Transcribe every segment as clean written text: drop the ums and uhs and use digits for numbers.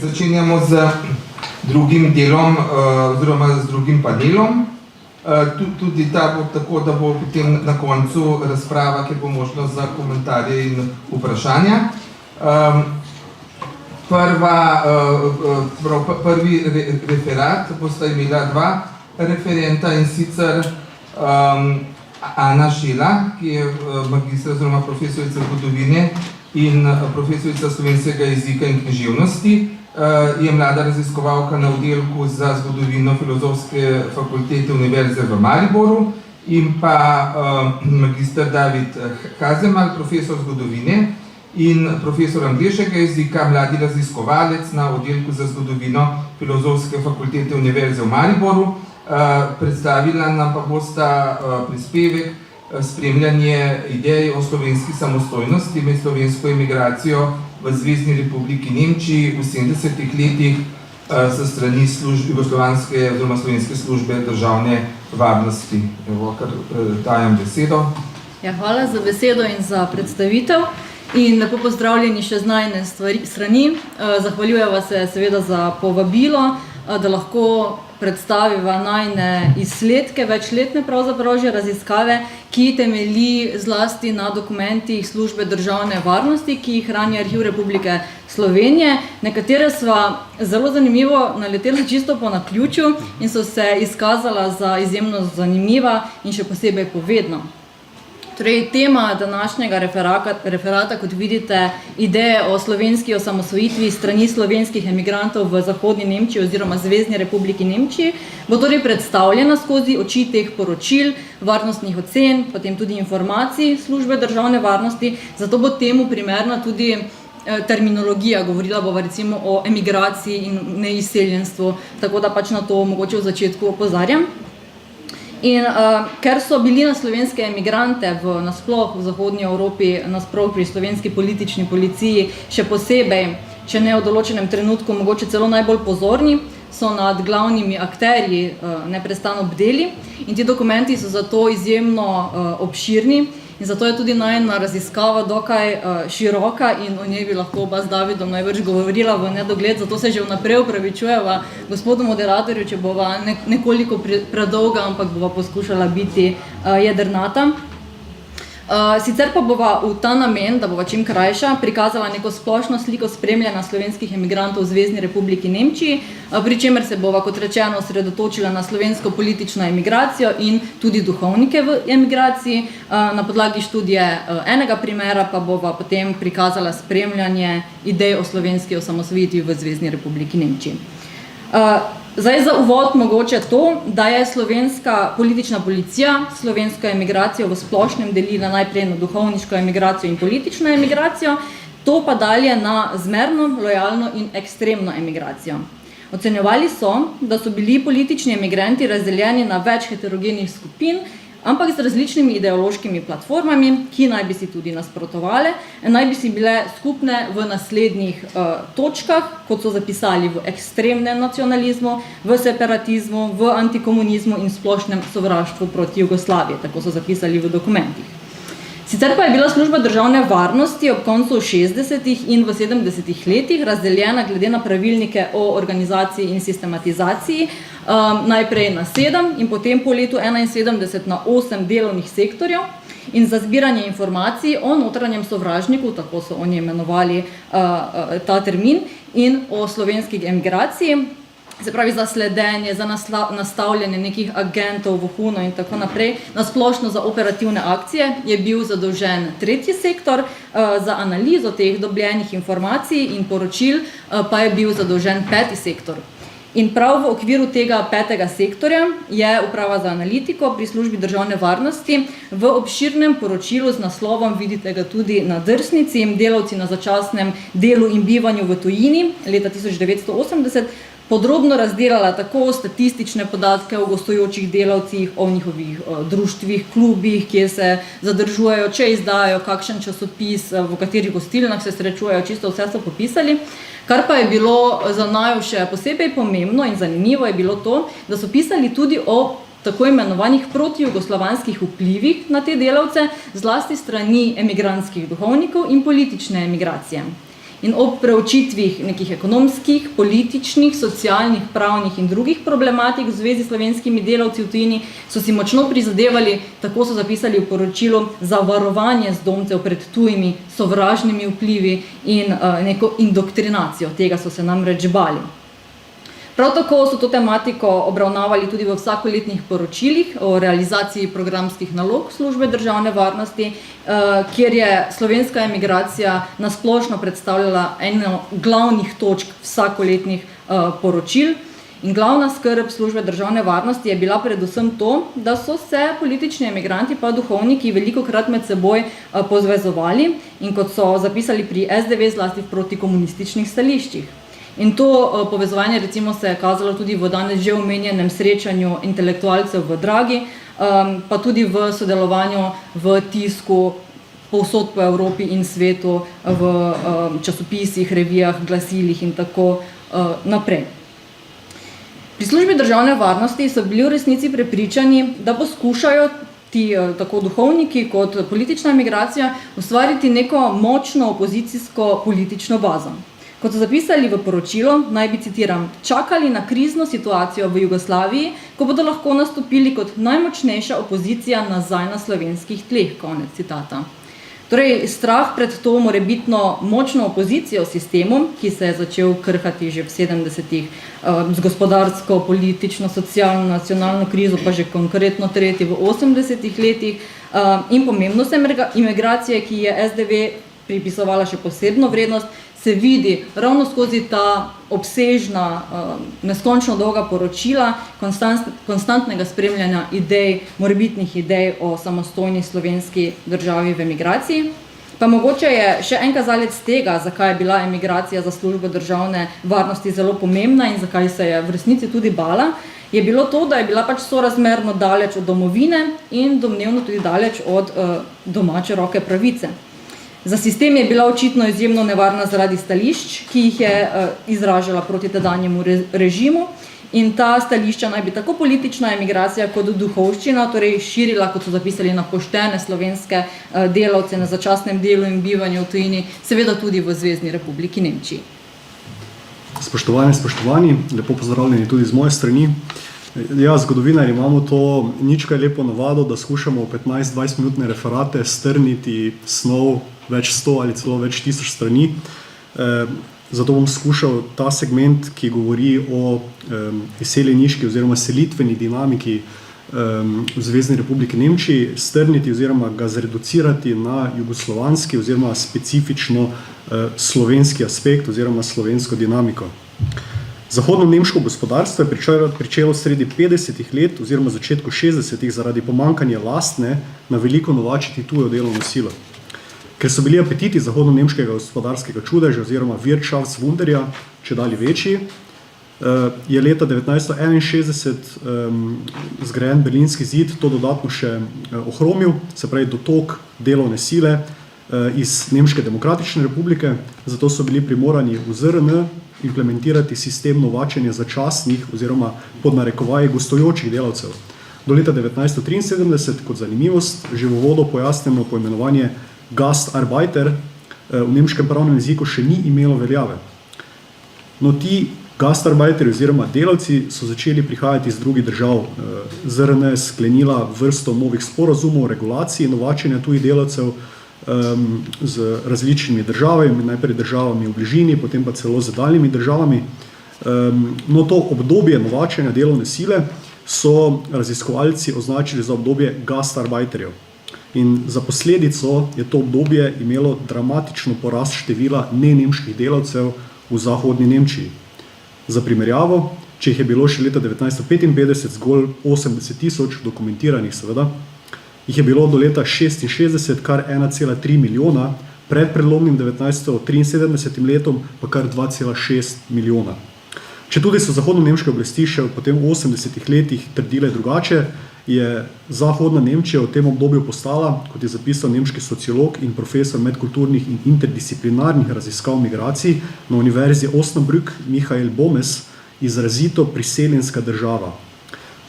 začenjamo z drugim delom, oziroma z drugim panelom. Tudi ta bo tako, da bo potem na koncu razprava, kjer bo možnost za komentarje in vprašanja. Prvi referat bosta imela dva referenta, in sicer Ana Šela, ki je magistra oziroma profesorica zgodovine in profesorica slovenskega jezika in književnosti. Je mlada raziskovalka na oddelku za zgodovino Filozofske fakultete Univerze v Mariboru, in pa magister David Hazemal, profesor zgodovine in profesor angleškega jezika, mladi raziskovalec na oddelku za zgodovino Filozofske fakultete Univerze v Mariboru. Predstavila nam pa bosta prispevek spremljanje idej o slovenski samostojnosti med slovensko emigracijo v Zvezni republiki Nemčiji v 70-ih letih s strani jugoslovanske oziroma slovenske službe državne varnosti. Evo, kar dajem besedo. Ja, hvala za besedo in za predstavitev. In lepo pozdravljeni še z najine strani. Zahvaljujeva se seveda za povabilo, da lahko predstaviva najine izsledke, večletne pravzaprav že raziskave, ki temelji zlasti na dokumentih službe državne varnosti, ki jih hrani Arhiv Republike Slovenije. Nekatere sva zelo zanimivo naletela čisto po naključju in so se izkazala za izjemno zanimiva in še posebej povedna. Torej, tema današnjega referata, kot vidite, ideje o slovenski osamosvojitvi strani slovenskih emigrantov v zahodni Nemčiji oziroma Zvezni republiki Nemčiji, bo torej predstavljena skozi oči teh poročil, varnostnih ocen, potem tudi informacij službe državne varnosti, zato bo temu primerna tudi terminologija, govorila bova recimo o emigraciji in neizseljenstvu, tako da pač na to mogoče v začetku opozarjam. In ker so bili na slovenske emigrante nasploh v zahodnji Evropi, nasploh pri slovenski politični policiji, še posebej, če ne v določenem trenutku, mogoče celo najbolj pozorni, so nad glavnimi akterji neprestano bdeli, in ti dokumenti so zato izjemno obširni. In zato je tudi najina raziskava dokaj široka in o njej bi lahko oba z Davidom najbrž govorila v nedogled, zato se že vnaprej opravičujeva gospodu moderatorju, če bova nekoliko predolga, ampak bova poskušala biti jedrnata. Sicer pa bova v ta namen, da bova čim krajša, prikazala neko splošno sliko spremljanja slovenskih emigrantov v Zvezni republiki Nemčiji, pri čemer se bova, kot rečeno, osredotočila na slovensko politično emigracijo in tudi duhovnike v emigraciji. Na podlagi študije enega primera pa bova potem prikazala spremljanje idej o slovenski osamosvojitvi v Zvezni republiki Nemčiji. Zdaj za uvod mogoče to, da je slovenska politična policija slovensko emigracijo v splošnem delila najprej na duhovniško emigracijo in politično emigracijo, to pa dalje na zmerno, lojalno in ekstremno emigracijo. Ocenjevali so, da so bili politični emigranti razdeljeni na več heterogenih skupin, ampak z različnimi ideološkimi platformami, ki naj bi si tudi nasprotovale, naj bi si bile skupne v naslednjih točkah, kot so zapisali v ekstremnem nacionalizmu, v separatizmu, v antikomunizmu in splošnem sovraštvu proti Jugoslaviji, tako so zapisali v dokumentih. Sicer pa je bila služba državne varnosti ob koncu 60. in v 70. letih razdeljena glede na pravilnike o organizaciji in sistematizaciji, najprej na 7 in potem po letu 71 na 8 delovnih sektorjev, in za zbiranje informacij o notranjem sovražniku, tako so oni imenovali ta termin, in o slovenski emigraciji, se pravi za sledenje, za nastavljanje nekih agentov, vohunov in tako naprej, nasplošno za operativne akcije je bil zadolžen tretji sektor, za analizo teh dobljenih informacij in poročil pa je bil zadolžen peti sektor. In prav v okviru tega petega sektorja je Uprava za analitiko pri službi državne varnosti v obširnem poročilu z naslovom, vidite ga tudi na drsnici, delavci na začasnem delu in bivanju v tujini leta 1980, podrobno razdelala tako statistične podatke o gostujočih delavcih, o njihovih društvih, klubih, kjer se zadržujejo, če izdajo kakšen časopis, v katerih gostilnah se srečujejo, čisto vse so popisali. Kar pa je bilo za naju še posebej pomembno in zanimivo je bilo to, da so pisali tudi o tako imenovanih protijugoslovanskih vplivih na te delavce, zlasti strani emigrantskih duhovnikov in politične emigracije. in ob preučitvih nekih ekonomskih, političnih, socialnih, pravnih in drugih problematik v zvezi s slovenskimi delavci v tujini so si močno prizadevali, tako so zapisali v poročilu, za varovanje zdomcev pred tujimi sovražnimi vplivi in neko indoktrinacijo. Tega so se namreč bali. Prav tako so to tematiko obravnavali tudi v vsakoletnih poročilih o realizaciji programskih nalog Službe državne varnosti, kjer je slovenska emigracija nasplošno predstavljala eno glavnih točk vsakoletnih poročil. In glavna skrb Službe državne varnosti je bila predvsem to, da so se politični emigranti pa duhovniki velikokrat med seboj pozvezovali in kot so zapisali pri SDV zlasti v protikomunističnih stališčih. In to povezovanje recimo se je kazalo tudi v danes že omenjenem srečanju intelektualcev v Dragi, pa tudi v sodelovanju v tisku povsod po Evropi in svetu, v časopisih, revijah, glasilih in tako naprej. Pri Službi državne varnosti so bili v resnici prepričani, da poskušajo ti tako duhovniki kot politična emigracija ustvariti neko močno opozicijsko politično bazo. Kot so zapisali v poročilu, naj bi, citiram, čakali na krizno situacijo v Jugoslaviji, ko bodo lahko nastopili kot najmočnejša opozicija nazaj na slovenskih tleh, konec citata. Torej, strah pred to morebitno močno opozicijo sistemu, ki se je začel krhati že v 70-ih, z gospodarsko, politično, socialno, nacionalno krizo, pa že konkretno tretji v 80-ih letih, in pomembnost imigracije, ki je SDV pripisovala še posebno vrednost, se vidi ravno skozi ta obsežna, neskončno dolga poročila, konstantnega spremljanja idej, morebitnih idej o samostojni slovenski državi v emigraciji. Pa mogoče je še en kazalec tega, zakaj je bila emigracija za Službo državne varnosti zelo pomembna in zakaj se je v resnici tudi bala, je bilo to, da je bila pač sorazmerno daleč od domovine in domnevno tudi daleč od domače roke pravice. Za sistem je bila očitno izjemno nevarna zaradi stališč, ki jih je izražala proti tedanjemu režimu, in ta stališča naj bi tako politična emigracija kot duhovščina torej širila, kot so zapisali, na poštene slovenske delavce na začasnem delu in bivanju v tujini, seveda tudi v Zvezni republiki Nemčiji. Spoštovani, lepo pozdravljeni tudi z moje strani. Ja, zgodovinarji imamo to nič kaj lepo navado, da skušamo v 15-20 minutne referate strniti snov več 100 ali celo več 1000 strani. Zato bom skušal ta segment, ki govori o izseljeniški oziroma selitveni dinamiki v Zvezni republiki Nemčiji, strniti oziroma ga zreducirati na jugoslovanski oziroma specifično slovenski aspekt oziroma slovensko dinamiko. Zahodno nemško gospodarstvo je pričelo sredi 50-ih let oziroma začetku 60-ih zaradi pomanjkanja lastne na veliko novačiti tujo delovno silo. Ker so bili apetiti zahodno-nemškega gospodarskega čudeža oziroma Wirtschaftswunderja čedalje večji, je leta 1961 zgrajen Berlinski zid to dodatno še ohromil, se pravi dotok delovne sile iz Nemške demokratične republike, zato so bili primorani v ZRN implementirati sistem novačenja začasnih oziroma pod narekovaji gostujočih delavcev. Do leta 1973, kot zanimivost, že v uvodu pojasnjeno poimenovanje Gastarbeiter v nemškem pravnem jeziku še ni imelo veljave. No, ti gastarbeiteri oziroma delavci so začeli prihajati iz drugih držav. ZRN je sklenila vrsto novih sporazumov o regulaciji novačenja tujih delavcev z različnimi državami, najprej državami v bližini, potem pa celo z daljnimi državami. No, to obdobje novačenja delovne sile so raziskovalci označili za obdobje gastarbeiterjev. In za posledico je to obdobje imelo dramatično porast števila nenemških delavcev v zahodni Nemčiji. Za primerjavo, če jih je bilo še leta 1955 zgolj 80 000 dokumentiranih seveda, jih je bilo do leta 1966 kar 1,3 milijona, pred prelomnim 1973 letom pa kar 2,6 milijona. Četudi so zahodno-nemške oblasti še potem v 80 letih trdile drugače, je zahodna Nemčija v tem obdobju postala, kot je zapisal nemški sociolog in profesor medkulturnih in interdisciplinarnih raziskav migracij na Univerzi Osnabrück Michael Bomes, izrazito priseljenska država.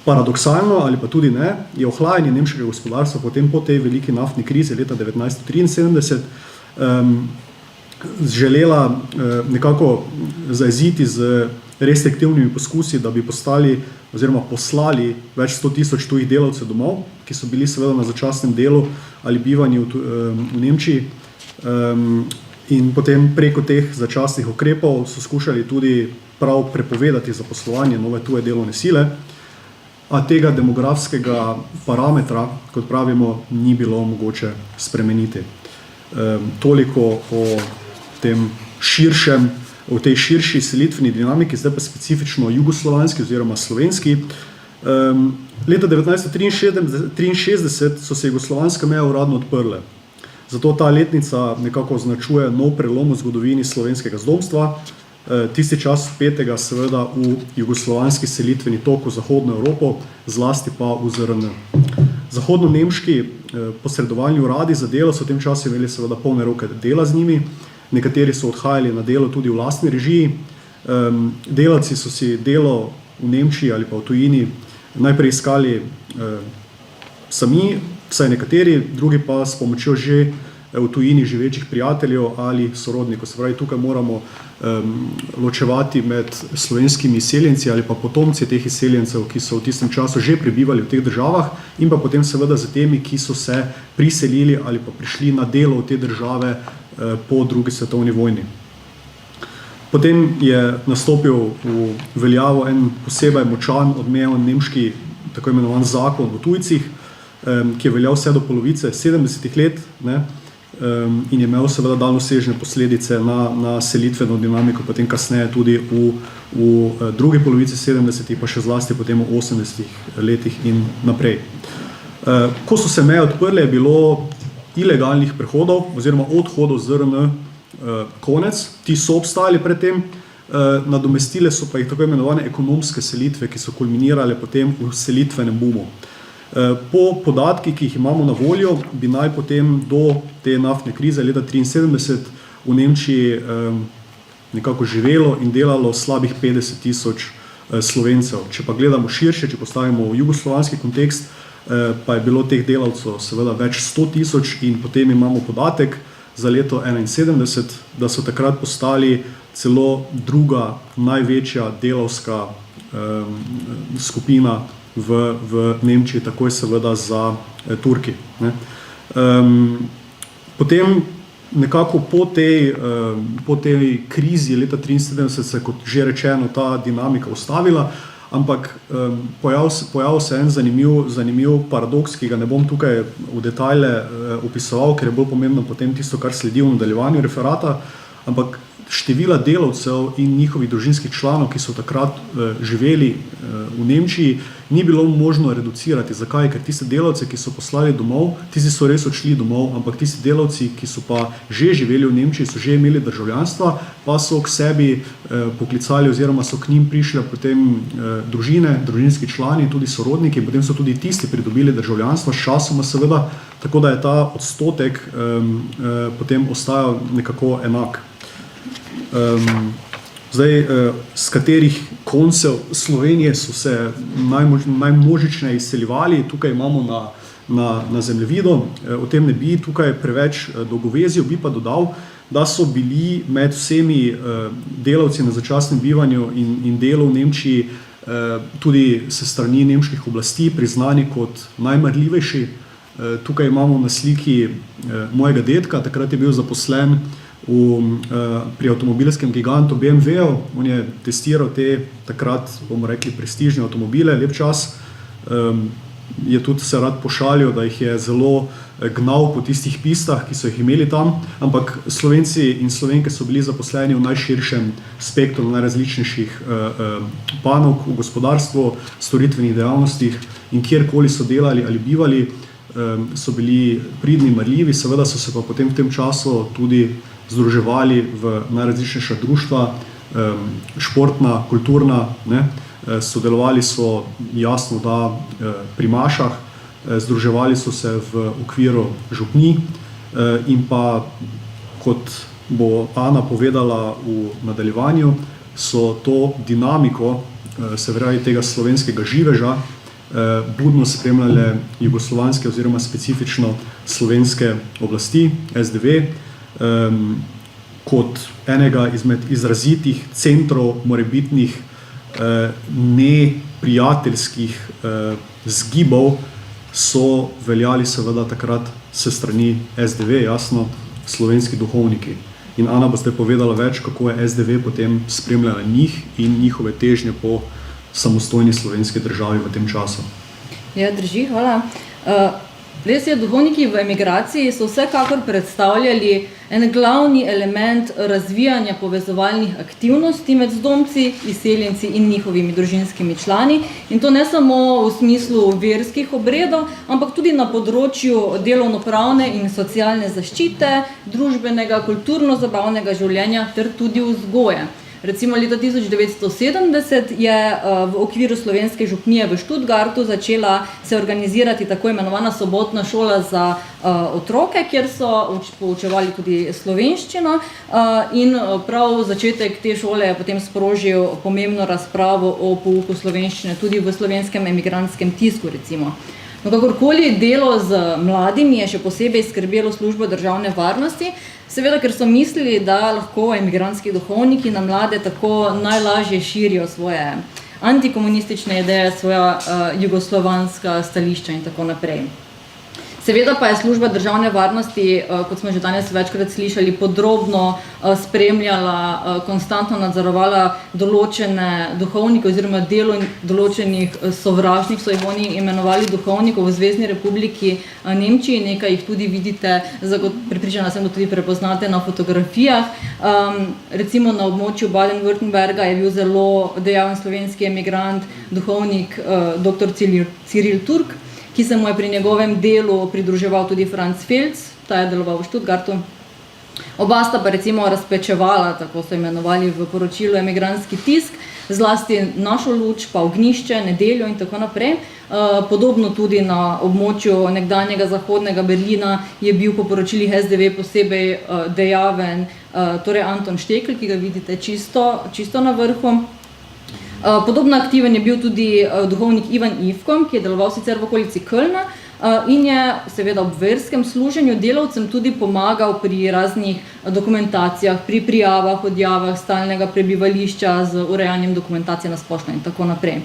Paradoksalno ali pa tudi ne, je ohlajanje nemškega gospodarstva potem po tej veliki naftni krizi leta 1973 želela nekako zajeziti z restriktivnimi poskusi, da bi postali oziroma poslali več 100.000 tujih delavcev domov, ki so bili seveda na začasnem delu ali bivanju v Nemčiji. In potem preko teh začasnih ukrepov so skušali tudi prav prepovedati zaposlovanje nove tuje delovne sile, a tega demografskega parametra, kot pravimo, ni bilo mogoče spremeniti. Toliko o tem širšem, v tej širši selitveni dinamiki, zdaj pa specifično jugoslovanski oziroma slovenski. Leta 1963 so se jugoslovanske meje uradno odprle. Zato ta letnica nekako označuje nov prelom v zgodovini slovenskega zdomstva, tisti čas petega seveda v jugoslovanski selitveni tok v Zahodno Evropo, zlasti pa v ZRN. Zahodno-nemški posredovalni uradi za delo so v tem času imeli seveda polne roke dela z njimi. Nekateri so odhajali na delo tudi v lastni režiji. Delavci so si delo v Nemčiji ali pa v tujini najprej iskali sami, vsaj nekateri, drugi pa s pomočjo že v tujini živečih prijateljev ali sorodnikov. Se pravi, tukaj moramo ločevati med slovenskimi izseljenci ali pa potomci teh izseljencev, ki so v tistem času že prebivali v teh državah, in pa potem seveda za temi, ki so se priselili ali pa prišli na delo v te države po drugi svetovni vojni. Potem je nastopil v veljavo en posebej močan odmeven nemški tako imenovan zakon o tujcih, ki je veljal vse do polovice 70-ih let, ne, in je imel seveda daljnosežne posledice na selitveno dinamiko, potem kasneje tudi v drugi polovici 70-ih, pa še zlasti potem v 80-ih letih in naprej. Ko so se meje odprle, je bilo ilegalnih prehodov oziroma odhodov ZRN konec, ti so obstajali predtem, nadomestile so pa jih tako imenovane ekonomske selitve, ki so kulminirale potem v selitvenem bumu. Po podatkih, ki jih imamo na voljo, bi naj potem do te naftne krize leta 1973 v Nemčiji nekako živelo in delalo slabih 50.000 Slovencev. Če pa gledamo širše, če postavimo v jugoslovanski kontekst, pa je bilo teh delavcev seveda več 100.000 in potem imamo podatek za leto 1971, da so takrat postali celo druga največja delavska skupina v Nemčiji, takoj seveda za Turki. Potem nekako po tej krizi leta 1973 se, kot že rečeno, ta dinamika ustavila, ampak pojavil se en zanimiv paradoks, ki ga ne bom tukaj v detajle opisoval, ker je bolj pomembno potem tisto, kar sledi v nadaljevanju referata, ampak števila delavcev in njihovih družinskih članov, ki so takrat živeli v Nemčiji, ni bilo možno reducirati. Zakaj? Ker tiste delavce, ki so poslali domov, tisti so res odšli domov, ampak tisti delavci, ki so pa že živeli v Nemčiji, so že imeli državljanstva, pa so k sebi poklicali oziroma so k njim prišle potem družine, družinski člani, tudi sorodniki, potem so tudi tisti pridobili državljanstva s časoma seveda, tako da je ta odstotek potem ostajal nekako enak. Z katerih koncev Slovenije so se najmnožičneje izseljevali, tukaj imamo na zemljevidu, o tem ne bi tukaj preveč dolgovezil, bi pa dodal, da so bili med vsemi delavci na začasnem bivanju in delu v Nemčiji tudi se strani nemških oblasti priznani kot najmarljivejši. Tukaj imamo na sliki mojega dedka, takrat je bil zaposlen pri avtomobilskem gigantu BMW-ju. On je testiral te takrat, bomo rekli, prestižne avtomobile, lep čas. Je tudi se rad pošalil, da jih je zelo gnal po tistih pistah, ki so jih imeli tam, ampak Slovenci in Slovenke so bili zaposleni v najširšem spektru najrazličnejših panog v gospodarstvu, storitvenih dejavnostih in kjerkoli so delali ali bivali, so bili pridni, marljivi, seveda so se pa potem v tem času tudi združevali v najrazličnejša društva, športna, kulturna, ne. Sodelovali so jasno, da pri mašah, združevali so se v okviru župni in pa, kot bo Ana povedala v nadaljevanju, so to dinamiko, se pravi tega slovenskega živeža, budno spremljale jugoslovanske oziroma specifično slovenske oblasti, SDV. kot enega izmed izrazitih centrov morebitnih neprijateljskih zgibov so veljali seveda takrat se strani SDV, jasno, slovenski duhovniki. In Ana bo zdaj povedala več, kako je SDV potem spremljala njih in njihove težnje po samostojni slovenski državi v tem času. Ja, drži, hvala. Res je, duhovniki v emigraciji so vsekakor predstavljali en glavni element razvijanja povezovalnih aktivnosti med zdomci, izseljenci in njihovimi družinskimi člani. In to ne samo v smislu verskih obredov, ampak tudi na področju delovnopravne in socialne zaščite, družbenega, kulturno-zabavnega življenja ter tudi vzgoje. Recimo leta 1970 je v okviru slovenske župnije v Študgartu začela se organizirati tako imenovana sobotna šola za otroke, kjer so poučevali tudi slovenščino in prav začetek te šole je potem sprožil pomembno razpravo o pouku slovenščine tudi v slovenskem emigrantskem tisku recimo. No, kakorkoli delo z mladimi je še posebej skrbelo službo državne varnosti, seveda, ker so mislili, da lahko emigrantski duhovniki na mlade tako najlažje širijo svoje antikomunistične ideje, svoja jugoslovanska stališča in tako naprej. Seveda pa je služba državne varnosti, kot smo že danes večkrat slišali, podrobno spremljala, konstantno nadzorovala določene duhovnike oziroma delo določenih sovražnih, so jih oni imenovali duhovnikov v Zvezni republiki Nemčiji, nekaj jih tudi vidite, prepričana sem, da tudi prepoznate na fotografijah. Recimo na območju Baden-Württemberga je bil zelo dejaven slovenski emigrant, duhovnik dr. Ciril Turk, ki se mu je pri njegovem delu pridruževal tudi Franz Felc, ta je deloval v Študgartu. Oba sta pa recimo razpečevala, tako so imenovali v poročilu emigrantski tisk, zlasti Našo luč, pa Ognjišče, Nedeljo in tako naprej. Podobno tudi na območju nekdanjega zahodnega Berlina je bil po poročilih SDV posebej dejaven, torej Anton Štekl, ki ga vidite čisto na vrhu. Podobno aktiven je bil tudi duhovnik Ivan Ivkom, ki je deloval sicer v okolici Kölna in je seveda ob verskem služenju delavcem tudi pomagal pri raznih dokumentacijah, pri prijavah, odjavah stalnega prebivališča z urejanjem dokumentacije na splošno in tako naprej.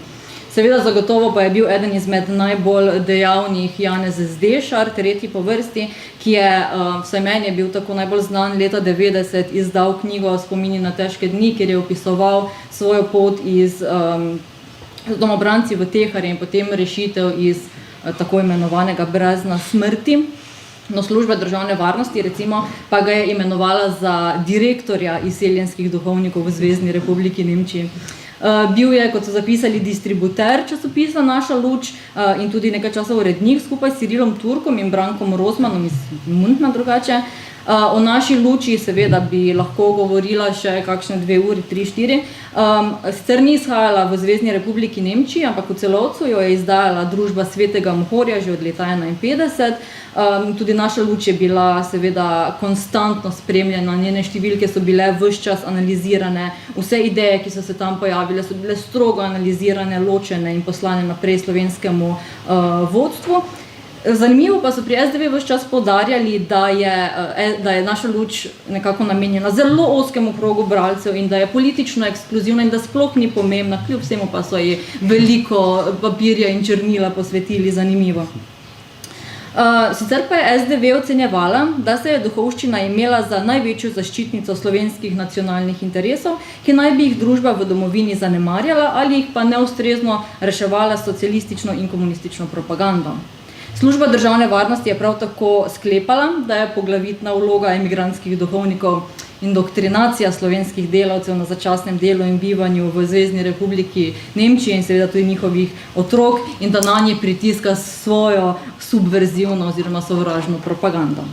Seveda zagotovo pa je bil eden izmed najbolj dejavnih Janez Zdešar, tretji po vrsti, ki je, vsaj meni je bil tako najbolj znan, leta 90 izdal knjigo Spomini na težke dni, kjer je opisoval svojo pot iz domobranci v Teharje in potem rešitev iz tako imenovanega brezna smrti. No, služba državne varnosti recimo pa ga je imenovala za direktorja izseljenskih duhovnikov v Zvezni republiki Nemčiji. Bil je, kot so zapisali, distributer časopisa Naša luč in tudi nekaj časa urednik skupaj s Cirilom Turkom in Brankom Rozmanom iz Mundna drugače. O Naši luči seveda bi lahko govorila še kakšne 2 uri, 3-4. Sicer ni izhajala v Zvezni republiki Nemčiji, ampak v celovcu jo je izdajala družba Svetega Mohorja že od leta 1951. Tudi Naša luč je bila seveda konstantno spremljena, njene številke so bile ves čas analizirane, vse ideje, ki so se tam pojavile, so bile strogo analizirane, ločene in poslane naprej slovenskemu vodstvu. Zanimivo pa so pri SDV ves čas poudarjali, da je Naša luč nekako namenjena zelo ozkemu krogu bralcev in da je politično ekskluzivna in da sploh ni pomembna, kljub vsemu pa so ji veliko papirja in črnila posvetili, zanimivo. Sicer pa je SDV ocenjevala, da se je duhovščina imela za največjo zaščitnico slovenskih nacionalnih interesov, ki naj bi jih družba v domovini zanemarjala ali jih pa neustrezno reševala s socialistično in komunistično propagando. Služba državne varnosti je prav tako sklepala, da je poglavitna vloga emigrantskih duhovnikov indoktrinacija slovenskih delavcev na začasnem delu in bivanju v Zvezni republiki Nemčije in seveda tudi njihovih otrok in da nanje pritiska svojo subverzivno oziroma sovražno propagando.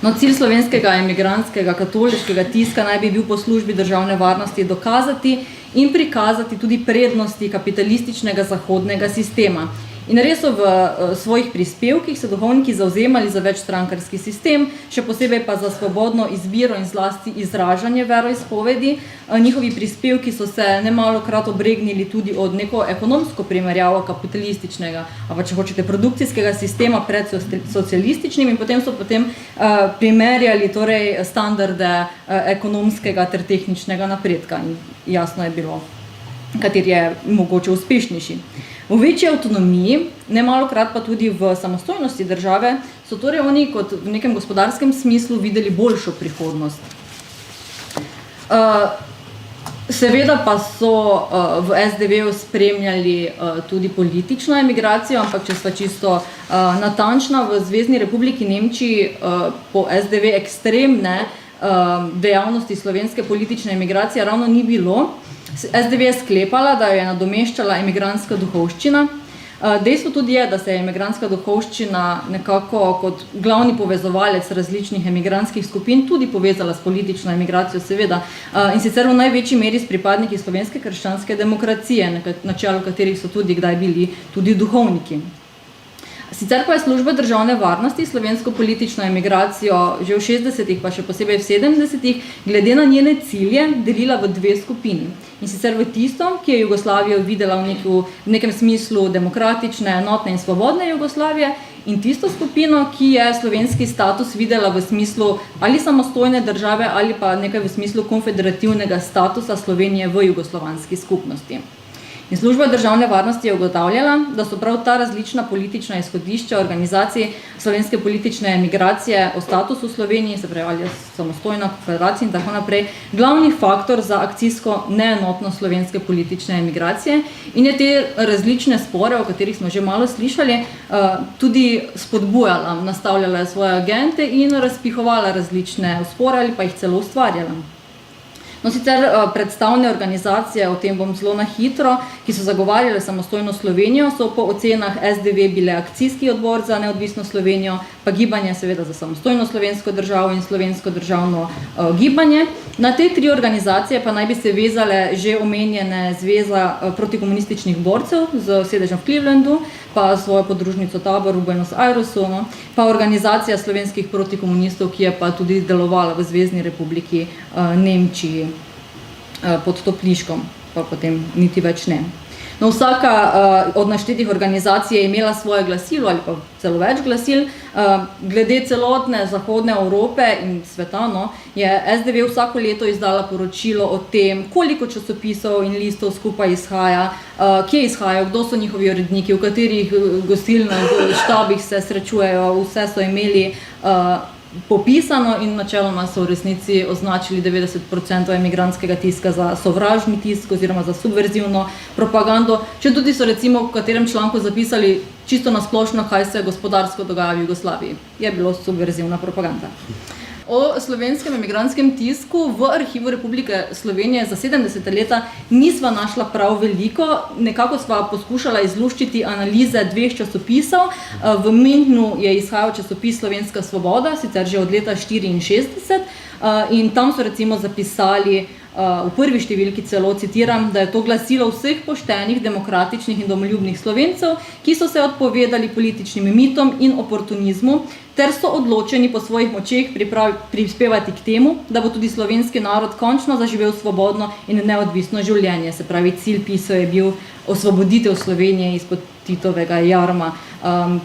No, cilj slovenskega emigrantskega katoliškega tiska naj bi bil po službi državne varnosti dokazati in prikazati tudi prednosti kapitalističnega zahodnega sistema. In res so v svojih prispevkih se duhovniki zavzemali za večstrankarski sistem, še posebej pa za svobodno izbiro in zlasti izražanje veroizpovedi. Njihovi prispevki so se nemalokrat obregnili tudi od neko ekonomsko primerjavo kapitalističnega, ali če hočete produkcijskega sistema pred socialističnim in potem so primerjali torej standarde ekonomskega ter tehničnega napredka in jasno je bilo, kateri je mogoče uspešnejši. V večji avtonomiji, nemalokrat pa tudi v samostojnosti države, so torej oni kot v nekem gospodarskem smislu videli boljšo prihodnost. Seveda pa so v SDV-ju spremljali tudi politično emigracijo, ampak če sva čisto natančna, v Zvezni republiki Nemčiji po SDV ekstremne dejavnosti slovenske politične emigracije ravno ni bilo. SDV je sklepala, da jo je nadomeščala emigrantska duhovščina. Dejstvo tudi je, da se je emigrantska duhovščina nekako kot glavni povezovalec različnih emigrantskih skupin tudi povezala s politično emigracijo, seveda, in sicer v največji meri s pripadniki slovenske krščanske demokracije, na čelu katerih so tudi kdaj bili tudi duhovniki. Sicer pa je služba državne varnosti slovensko politično emigracijo že v 60-ih, pa še posebej v 70-ih, glede na njene cilje delila v dve skupini. In sicer v tisto, ki je Jugoslavijo videla v nekem smislu demokratične, enotne in svobodne Jugoslavije, in tisto skupino, ki je slovenski status videla v smislu ali samostojne države ali pa nekaj v smislu konfederativnega statusa Slovenije v jugoslovanski skupnosti. In služba državne varnosti je ugotavljala, da so prav ta različna politična izhodišča organizacij slovenske politične emigracije o statusu Sloveniji, se pravi ali samostojna federacija in tako naprej, glavni faktor za akcijsko neenotnost slovenske politične emigracije in je te različne spore, o katerih smo že malo slišali, tudi spodbujala, nastavljala svoje agente in razpihovala različne spore ali pa jih celo ustvarjala. No, sicer predstavne organizacije, o tem bom zelo na hitro, ki so zagovarjale samostojno Slovenijo, so po ocenah SDV bile Akcijski odbor za neodvisno Slovenijo, pa Gibanje seveda za samostojno slovensko državo in Slovensko državno gibanje. Na te tri organizacije pa naj bi se vezale že omenjene Zveza protikomunističnih borcev z sedežem v Clevelandu, pa svojo podružnico Tabor v Buenos Airesu, no, pa organizacija slovenskih protikomunistov, ki je pa tudi delovala v Zvezni republiki Nemčiji pod Topliškom, pa potem niti več ne. No, vsaka od naštetih organizacij je imela svoje glasilo ali pa celo več glasil. Glede celotne zahodne Evrope in sveta, no, je SDV vsako leto izdala poročilo o tem, koliko časopisov in listov skupaj izhaja, kje izhajajo, kdo so njihovi uredniki, v katerih gostilnih štabih se srečujejo, vse so imeli popisano in načeloma so v resnici označili 90% emigrantskega tiska za sovražni tisk oziroma za subverzivno propagando, če tudi so recimo v katerem članku zapisali čisto nasplošno, kaj se gospodarsko dogaja v Jugoslaviji. Je bilo subverzivna propaganda. O slovenskem emigrantskem tisku v arhivu Republike Slovenije za 70. leta nisva našla prav veliko. Nekako sva poskušala izluščiti analize dveh časopisov. V Münchnu je izhajal časopis Slovenska svoboda, sicer že od leta 1964, in tam so recimo zapisali v prvi številki celo, citiram, da je to glasilo vseh poštenih, demokratičnih in domoljubnih Slovencev, ki so se odpovedali političnim mitom in oportunizmu, ter so odločeni po svojih močeh prispevati k temu, da bo tudi slovenski narod končno zaživel svobodno in neodvisno življenje. Se pravi, cilj pisov je bil osvoboditev Slovenije izpod Titovega jarma.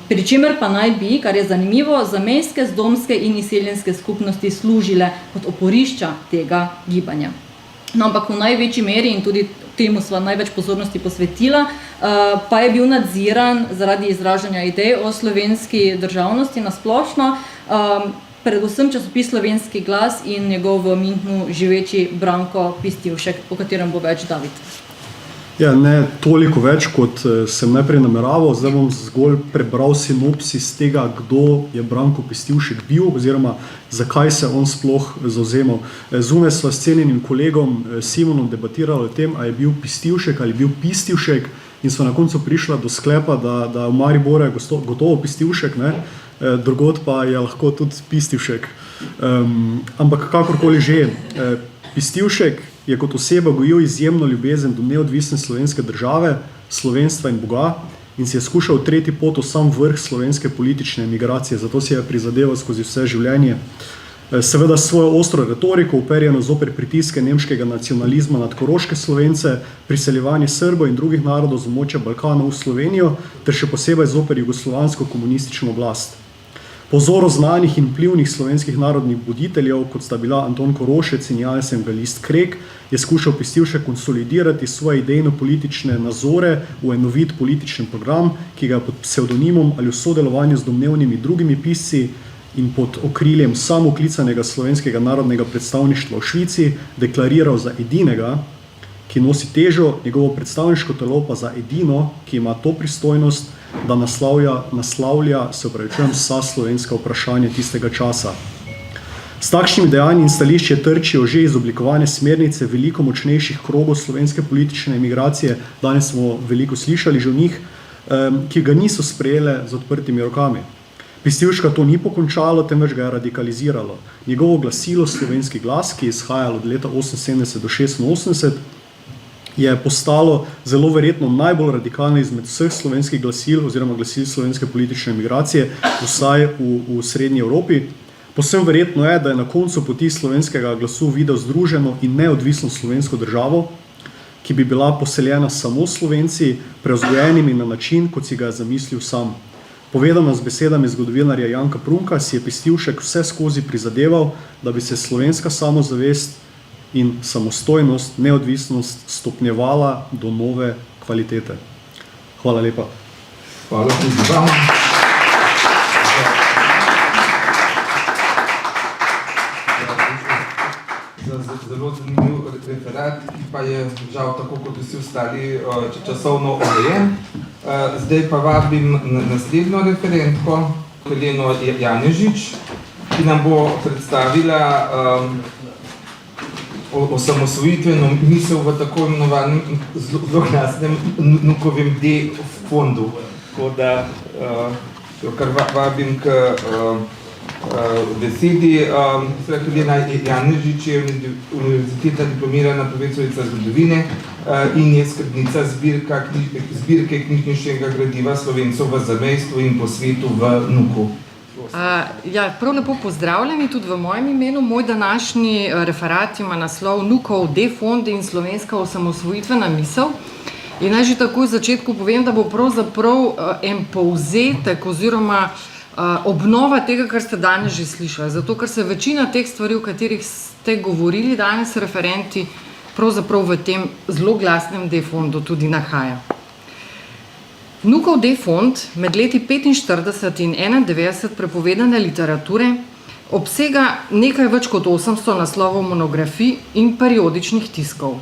Pri čemer pa naj bi, kar je zanimivo, zamejske, zdomske in izseljenske skupnosti služile kot oporišča tega gibanja. No, ampak v največji meri, in tudi temu sva največ pozornosti posvetila, pa je bil nadziran zaradi izražanja idej o slovenski državnosti nasplošno, predvsem časopis Slovenski glas in njegov v Münchnu živeči Branko Pistivšek, o katerem bo več David. Ja, ne toliko več, kot sem najprej nameraval. Zdaj bom zgolj prebral sinopsis tega, kdo je Branko Pistivšek bil oziroma zakaj se on sploh zauzemal. Zunaj sva s cenjenim kolegom Simonom debatirali o tem, a je bil Pistivšek ali bil Pistivšek, in sva na koncu prišla do sklepa, da v Mariboru je gotovo Pistivšek, ne? Drugod pa je lahko tudi Pistivšek. Ampak kakorkoli že, Pistivšek je kot oseba gojil izjemno ljubezen do neodvisne slovenske države, slovenstva in Boga, in si je skušal utreti pot v sam vrh slovenske politične emigracije, zato si je prizadeval skozi vse življenje. Seveda svojo ostro retoriko, uperjeno zoper pritiske nemškega nacionalizma nad koroške Slovence, priseljevanje Srbov in drugih narodov z območja Balkana v Slovenijo, ter še posebej zoper jugoslovansko komunistično oblast. Po vzoru znanih in vplivnih slovenskih narodnih buditeljev, kot sta bila Anton Korošec in Janez Evangelist Krek, je skušal Pestivšek konsolidirati svoje idejno-politične nazore v enovit politični program, ki ga pod psevdonimom ali v sodelovanju z domnevnimi drugimi pisci in pod okriljem samooklicanega slovenskega narodnega predstavništva v Švici deklariral za edinega, ki nosi težo, njegovo predstavniško telo pa za edino, ki ima to pristojnost, da naslavlja vsa slovenska vprašanja tistega časa. S takšnimi dejanji in stališči trčijo že izoblikovane smernice veliko močnejših krogov slovenske politične emigracije, danes smo veliko slišali že o njih, ki ga niso sprejele z odprtimi rokami. Pestivška to ni pokončalo, temveč ga je radikaliziralo. Njegovo glasilo Slovenski glas, ki je izhajalo od leta 1978 do 1986, je postalo zelo verjetno najbolj radikalno izmed vseh slovenskih glasil oziroma glasil slovenske politične emigracije, vsaj v srednji Evropi. Povsem verjetno je, da je na koncu poti slovenskega glasu videl združeno in neodvisno slovensko državo, ki bi bila poseljena samo Slovenci, prevzgojenimi na način, kot si ga je zamislil sam. Povedano z besedami zgodovinarja Janka Prunka, si je Pestivšek vse skozi prizadeval, da bi se slovenska samozavest in samostojnost, neodvisnost stopnjevala do nove kvalitete. Hvala lepa. Hvala tudi vam. Za zelo zanimiv referat, ki pa je žal tako kot vsi ostali časovno omejen. Zdaj pa vabim naslednjo referentko, Heleno Janežič, ki nam bo predstavila osamosvojitveno misel v tako imenovanem zloglasnem Nukovem D-fondu. Tako da kar vabim k besedi. Helena Janežič je univerzitetna diplomirana profesorica zgodovine in je skrbnica zbirke knjižničnega gradiva Slovencev v zamejstvu in po svetu v Nuku. Prav lepo pozdravljeni tudi v mojem imenu. Moj današnji referat ima naslov Nukov D-fond in slovenska osamosvojitvena misel. In naj že takoj v začetku povem, da bo pravzaprav en povzetek oziroma obnova tega, kar ste danes že slišali. Zato, ker se večina teh stvari, o katerih ste govorili danes referenti, pravzaprav v tem zelo glasnem D-fondu tudi nahaja. Nukov D-fond med leti 1945 in 1991 prepovedane literature obsega nekaj več kot 800 naslovov monografij in periodičnih tiskov.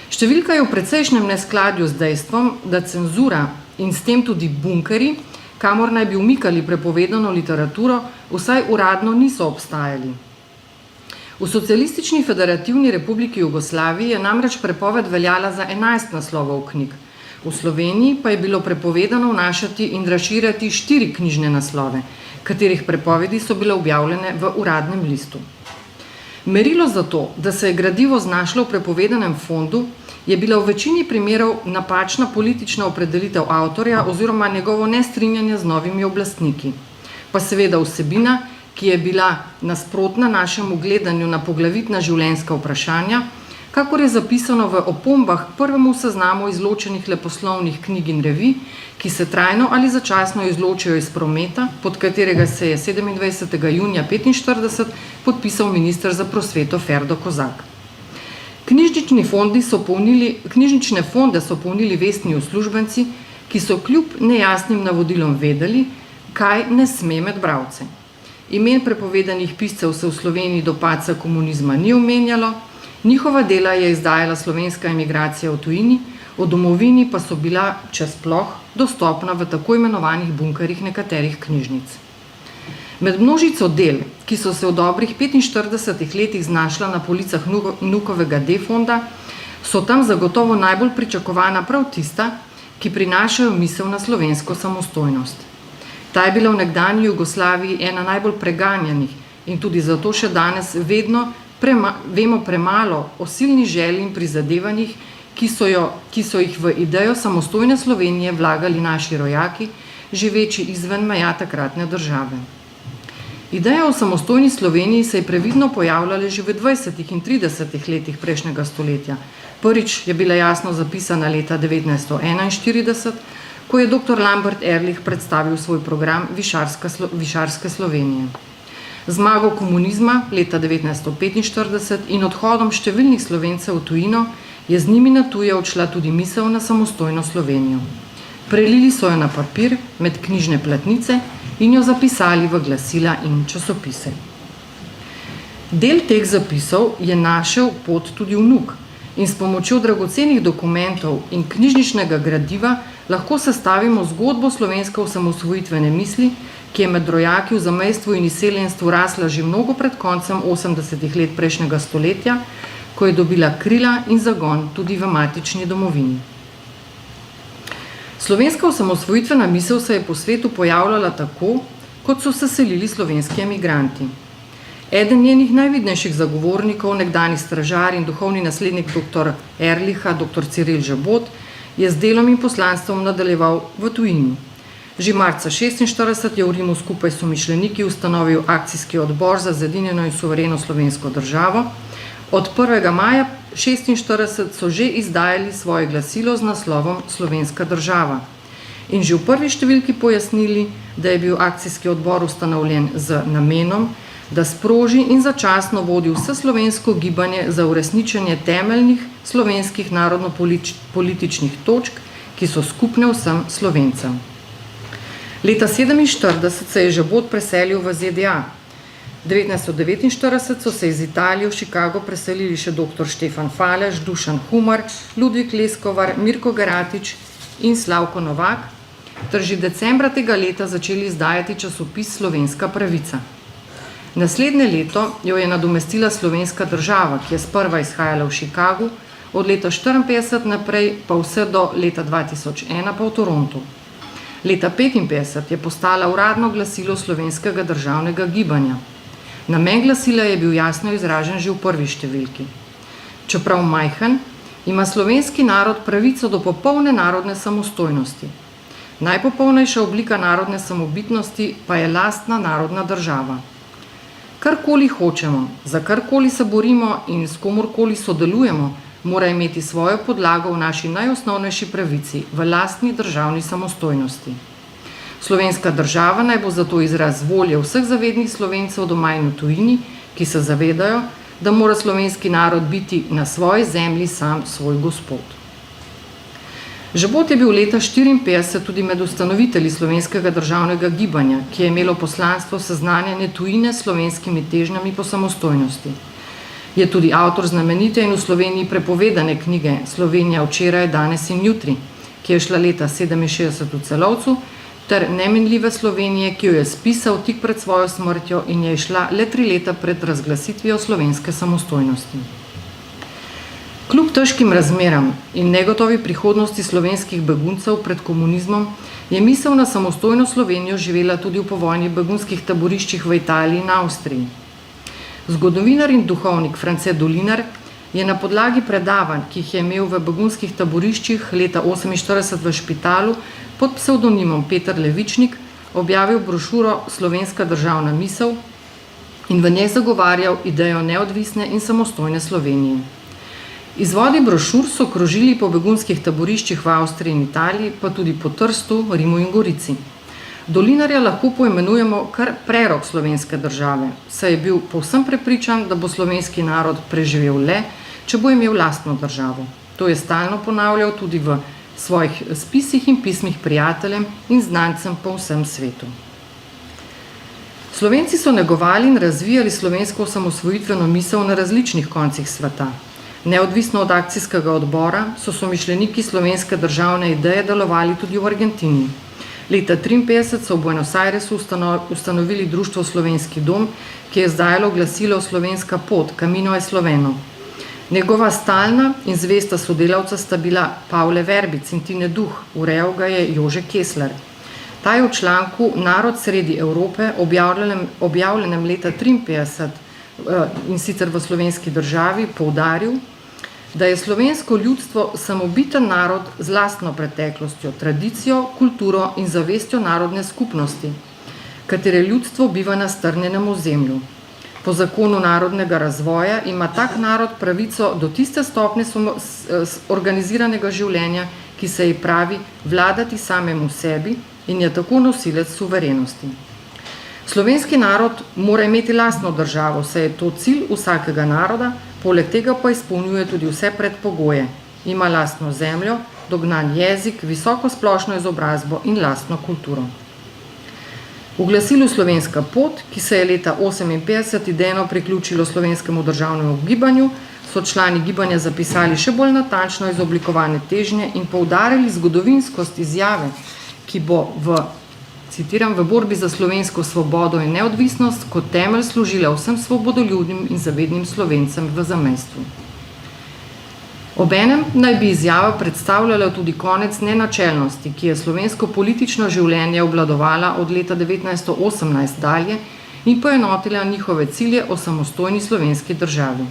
Številka je v precejšnjem neskladju z dejstvom, da cenzura in s tem tudi bunkeri, kamor naj bi umikali prepovedano literaturo, vsaj uradno niso obstajali. V Socialistični federativni republiki Jugoslaviji je namreč prepoved veljala za 11 naslovov knjig. V Sloveniji pa je bilo prepovedano vnašati in razširjati 4 knjižne naslove, katerih prepovedi so bile objavljene v uradnem listu. Merilo za to, da se je gradivo znašlo v prepovedanem fondu, je bila v večini primerov napačna politična opredelitev avtorja oziroma njegovo nestrinjanje z novimi oblastniki. Pa seveda vsebina, ki je bila nasprotna našemu gledanju na poglavitna življenjska vprašanja, kakor je zapisano v opombah k prvemu seznamu izločenih leposlovnih knjig in revij, ki se trajno ali začasno izločijo iz prometa, pod katerega se je 27. junija 1945 podpisal minister za prosveto Ferdo Kozak. Knjižnične fonde so polnili vestni uslužbenci, ki so kljub nejasnim navodilom vedeli, kaj ne sme med bralce. Imen prepovedanih piscev se v Sloveniji do padca komunizma ni omenjalo, njihova dela je izdajala slovenska emigracija v tujini, v domovini pa so bila, če sploh, dostopna v tako imenovanih bunkerih nekaterih knjižnic. Med množico del, ki so se v dobrih 45 letih znašla na policah Nukovega D-fonda, so tam zagotovo najbolj pričakovana prav tista, ki prinašajo misel na slovensko samostojnost. Ta je bila v nekdanji Jugoslaviji ena najbolj preganjanih in tudi zato še danes vedno vemo premalo o silni želji in prizadevanjih, ki so jih v idejo samostojne Slovenije vlagali naši rojaki, živeči izven meja takratne države. Ideja o samostojni Sloveniji se je previdno pojavljala že v 20. in 30. letih prejšnjega stoletja. Prvič je bila jasno zapisana leta 1941, ko je dr. Lambert Ehrlich predstavil svoj program Višarske Slovenije. Zmago komunizma leta 1945 in odhodom številnih Slovencev v tujino je z njimi na tuje odšla tudi misel na samostojno Slovenijo. Prelili so jo na papir med knjižne platnice in jo zapisali v glasila in časopise. Del teh zapisov je našel pot tudi vnuk in s pomočjo dragocenih dokumentov in knjižničnega gradiva lahko sestavimo zgodbo slovenske osamosvojitvene misli, ki je med rojaki v zamejstvu in izseljenstvu rasla že mnogo pred koncem 80. let prejšnjega stoletja, ko je dobila krila in zagon tudi v matični domovini. Slovenska osamosvojitvena misel se je po svetu pojavljala tako, kot so se selili slovenski emigranti. Eden njenih najvidnejših zagovornikov, nekdani stražar in duhovni naslednik dr. Ehrlicha, dr. Ciril Žabot, je z delom in poslanstvom nadaljeval v tujini. Že marca 1946 je v Rimu skupaj s somišljeniki ustanovil akcijski odbor za zedinjeno in suvereno slovensko državo. Od 1. maja 1946 so že izdajali svoje glasilo z naslovom Slovenska država. In že v prvi številki pojasnili, da je bil akcijski odbor ustanovljen z namenom, da sproži in začasno vodi vse slovensko gibanje za uresničenje temeljnih slovenskih narodno-političnih točk, ki so skupne vsem Slovencem. Leta 1947 se je Žabot preselil v ZDA. 1949 so se iz Italije v Chicago preselili še dr. Štefan Falež, Dušan Humar, Ludvik Leskovar, Mirko Geratič in Slavko Novak, ter že decembra tega leta začeli izdajati časopis Slovenska pravica. Naslednje leto jo je nadomestila Slovenska država, ki je sprva izhajala v Chicagu, od leta 1954 naprej pa vse do leta 2001 pa v Torontu. Leta 1955 je postala uradno glasilo slovenskega državnega gibanja. Namen glasila je bil jasno izražen že v prvi številki. Čeprav majhen, ima slovenski narod pravico do popolne narodne samostojnosti. Najpopolnejša oblika narodne samobitnosti pa je lastna narodna država. Karkoli hočemo, za karkoli se borimo in s komorkoli sodelujemo, mora imeti svojo podlago v naši najosnovnejši pravici, v lastni državni samostojnosti. Slovenska država naj bo zato izraz volje vseh zavednih Slovencev doma in v tujini, ki se zavedajo, da mora slovenski narod biti na svoji zemlji sam svoj gospod. Žabot je bil leta 1954 tudi med ustanovitelji slovenskega državnega gibanja, ki je imelo poslanstvo seznanjanje tujine s slovenskimi težnjami po samostojnosti. Je tudi avtor znamenite in v Sloveniji prepovedane knjige Slovenija včeraj, danes in jutri, ki je šla leta 1967 v Celovcu, ter Neminljive Slovenije, ki jo je spisal tik pred svojo smrtjo in je šla le 3 leta pred razglasitvijo slovenske samostojnosti. Kljub težkim razmeram in negotovi prihodnosti slovenskih beguncev pred komunizmom je misel na samostojno Slovenijo živela tudi v povojnih begunskih taboriščih v Italiji in Avstriji. Zgodovinar in duhovnik France Dolinar je na podlagi predavanj, ki jih je imel v begunskih taboriščih leta 1948 v Špitalu pod psevdonimom Peter Levičnik, objavil brošuro Slovenska državna misel in v njej zagovarjal idejo neodvisne in samostojne Slovenije. Izvodi brošur so krožili po begunskih taboriščih v Avstriji in Italiji, pa tudi po Trstu, Rimu in Gorici. Dolinarja lahko poimenujemo kar prerok slovenske države, saj je bil povsem prepričan, da bo slovenski narod preživel le, če bo imel lastno državo. To je stalno ponavljal tudi v svojih spisih in pismih prijateljem in znancem po vsem svetu. Slovenci so negovali in razvijali slovensko osamosvojitveno misel na različnih koncih sveta. Neodvisno od akcijskega odbora so somišljeniki slovenske državne ideje delovali tudi v Argentini. Leta 1953 so v Buenos Airesu ustanovili društvo Slovenski dom, ki je izdajalo glasilo Slovenska pot, Camino je Sloveno. Njegova stalna in zvesta sodelavca sta bila Pavle Verbic in Tine Duh, urejal ga je Jože Kessler. Ta je v članku Narod sredi Evrope, objavljenem leta 1953 in sicer v Slovenski državi, poudaril, da je slovensko ljudstvo samobiten narod z lastno preteklostjo, tradicijo, kulturo in zavestjo narodne skupnosti, katere ljudstvo biva na strnjenem ozemlju. Po zakonu narodnega razvoja ima tak narod pravico do tiste stopnje organiziranega življenja, ki se ji pravi vladati samemu sebi in je tako nosilec suverenosti. Slovenski narod mora imeti lastno državo, saj je to cilj vsakega naroda, poleg tega pa izpolnjuje tudi vse predpogoje. Ima lastno zemljo, dognan jezik, visoko splošno izobrazbo in lastno kulturo. V glasilu Slovenska pot, ki se je leta 1958 idejno priključilo slovenskemu državnemu gibanju, so člani gibanja zapisali še bolj natančno izoblikovane težnje in poudarili zgodovinskost izjave, ki bo citiram, v borbi za slovensko svobodo in neodvisnost kot temelj služila vsem svobodoljubnim in zavednim Slovencem v zamejstvu. Obenem naj bi izjava predstavljala tudi konec nenačelnosti, ki je slovensko politično življenje obvladovala od leta 1918 dalje in poenotila njihove cilje o samostojni slovenski državi.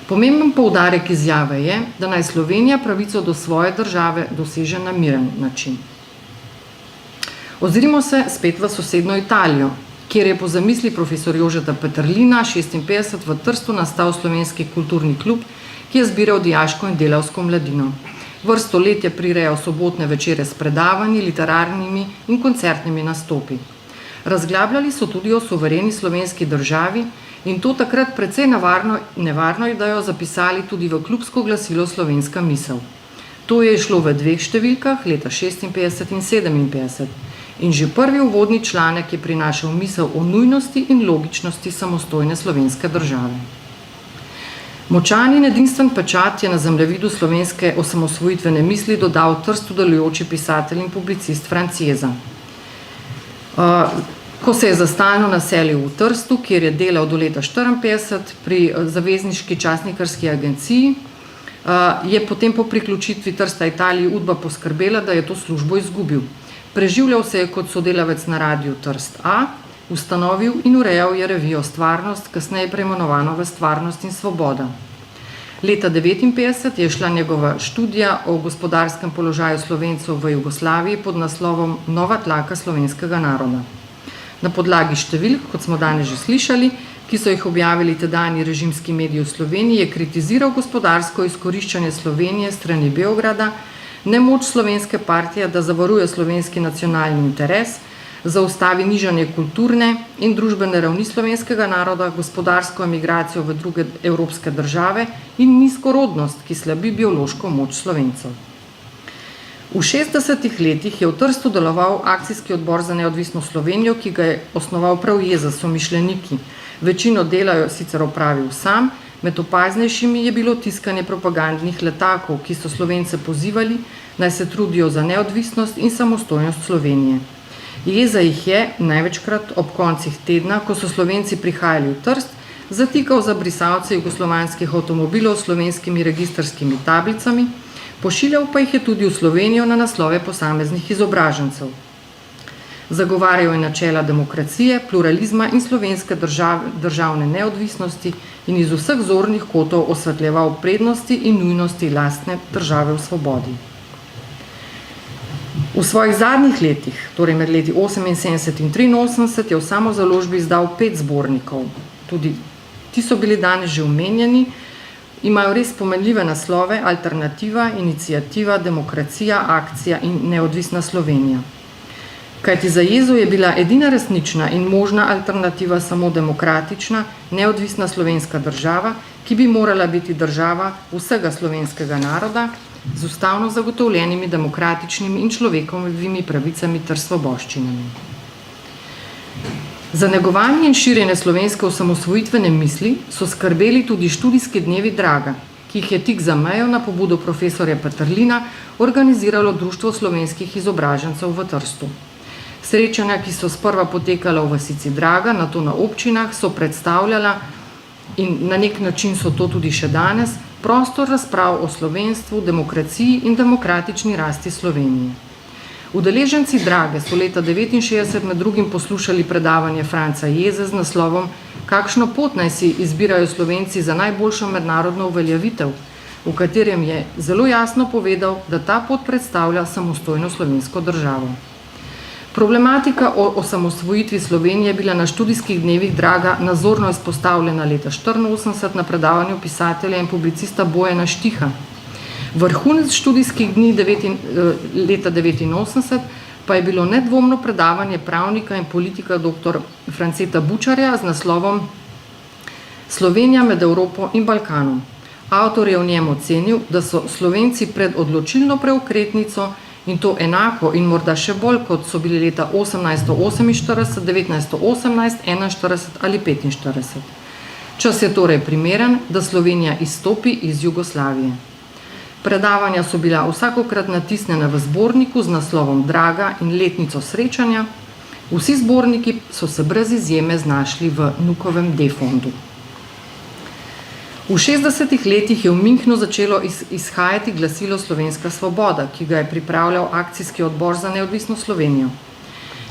Pomemben poudarek izjave je, da naj Slovenija pravico do svoje države doseže na miren način. Ozrimo se spet v sosedno Italijo, kjer je po zamisli profesor Jožeta Peterlina 1956 v Trstu nastal Slovenski kulturni klub, ki je zbiral dijaško in delavsko mladino. Vrsto let je prirejal sobotne večere s predavanji, literarnimi in koncertnimi nastopi. Razglabljali so tudi o suvereni slovenski državi in to takrat precej nevarno idejo zapisali tudi v klubsko glasilo Slovenska misel. To je šlo v dveh številkah, leta 1956 in 1957. In že prvi uvodni članek je prinašal misel o nujnosti in logičnosti samostojne slovenske države. Močan in edinstven pečat je na zemljevidu slovenske osamosvojitvene misli dodal Trstu delujoči pisatelj in publicist Franc Jeza. Ko se je za stalno naselil v Trstu, kjer je delal do leta 1954 pri zavezniški časnikarski agenciji, je potem po priključitvi Trsta Italiji Udba poskrbela, da je to službo izgubil. Preživljal se je kot sodelavec na radiju Trst A, ustanovil in urejal je revijo Stvarnost, kasneje preimenovano v Stvarnost in svoboda. Leta 1959 je šla njegova študija o gospodarskem položaju Slovencev v Jugoslaviji pod naslovom Nova tlaka slovenskega naroda. Na podlagi številk, kot smo danes že slišali, ki so jih objavili tedanji režimski mediji v Sloveniji, je kritiziral gospodarsko izkoriščanje Slovenije strani Beograda, nemoč slovenske partije, da zavaruje slovenski nacionalni interes, zaustavi nižanje kulturne in družbene ravni slovenskega naroda, gospodarsko emigracijo v druge evropske države in nizkorodnost, ki slabi biološko moč Slovencev. V 60. letih je v Trstu deloval akcijski odbor za neodvisno Slovenijo, ki ga je osnoval prav Jeza s somišljeniki. Večino dela je sicer opravil sam, med opaznejšimi je bilo tiskanje propagandnih letakov, ki so Slovence pozivali, naj se trudijo za neodvisnost in samostojnost Slovenije. Jeza jih je, največkrat ob koncih tedna, ko so Slovenci prihajali v Trst, zatikal za brisalce jugoslovanskih avtomobilov s slovenskimi registrskimi tablicami, pošiljal pa jih je tudi v Slovenijo na naslove posameznih izobražencev. Zagovarjal je načela demokracije, pluralizma in slovenske državne neodvisnosti in iz vseh zornih kotov osvetljeval prednosti in nujnosti lastne države v svobodi. V svojih zadnjih letih, torej med leti 1978 in 1983, je v samozaložbi izdal 5 zbornikov. Tudi ti so bili danes že omenjeni, imajo res pomenljive naslove: Alternativa, Iniciativa, Demokracija, Akcija in Neodvisna Slovenija. Kajti za Jezo je bila edina resnična in možna alternativa samo demokratična, neodvisna slovenska država, ki bi morala biti država vsega slovenskega naroda z ustavno zagotovljenimi demokratičnimi in človekovimi pravicami ter svoboščinami. Za negovanje in širjenje slovenske osamosvojitvene misli so skrbeli tudi študijski dnevi Draga, ki jih je tik za mejo na pobudo profesorja Peterlina organiziralo Društvo slovenskih izobražencev v Trstu. Srečanja, ki so sprva potekala v vasici Draga, nato na občinah, so predstavljala, in na nek način so to tudi še danes, prostor razprav o slovenstvu, demokraciji in demokratični rasti Slovenije. Udeleženci Drage so leta 1969 med drugim poslušali predavanje Franca Jeze z naslovom Kakšno pot naj si izbirajo Slovenci za najboljšo mednarodno uveljavitev, v katerem je zelo jasno povedal, da ta pot predstavlja samostojno slovensko državo. Problematika o osamosvojitvi Slovenije je bila na študijskih dnevih Draga nazorno izpostavljena leta 1984 na predavanju pisatelja in publicista Bojana Štiha. Vrhunec študijskih dni leta 1989 pa je bilo nedvomno predavanje pravnika in politika dr. Franceta Bučarja z naslovom Slovenija med Evropo in Balkanom. Avtor je v njem ocenil, da so Slovenci pred odločilno preokretnico in to enako in morda še bolj, kot so bili leta 1848, 1918, 41 ali 45. Čas je torej primeren, da Slovenija izstopi iz Jugoslavije. Predavanja so bila vsakokrat natisnjena v zborniku z naslovom Draga in letnico srečanja. Vsi zborniki so se brez izjeme znašli v Nukovem D-fondu. V 60. letih je v Münchnu začelo izhajati glasilo Slovenska svoboda, ki ga je pripravljal akcijski odbor za neodvisno Slovenijo.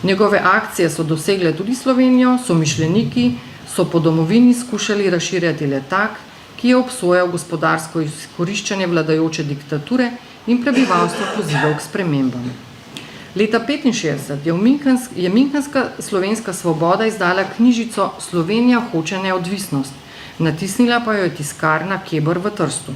Njegove akcije so dosegle tudi Slovenijo, somišljeniki so po domovini skušali razširjati letak, ki je obsojal gospodarsko izkoriščanje vladajoče diktature in prebivalstvo pozival k spremembam. Leta 1965 je Münchenska slovenska svoboda izdala knjižico Slovenija hoče neodvisnost, natisnila pa jo je tiskarna Keber v Trstu.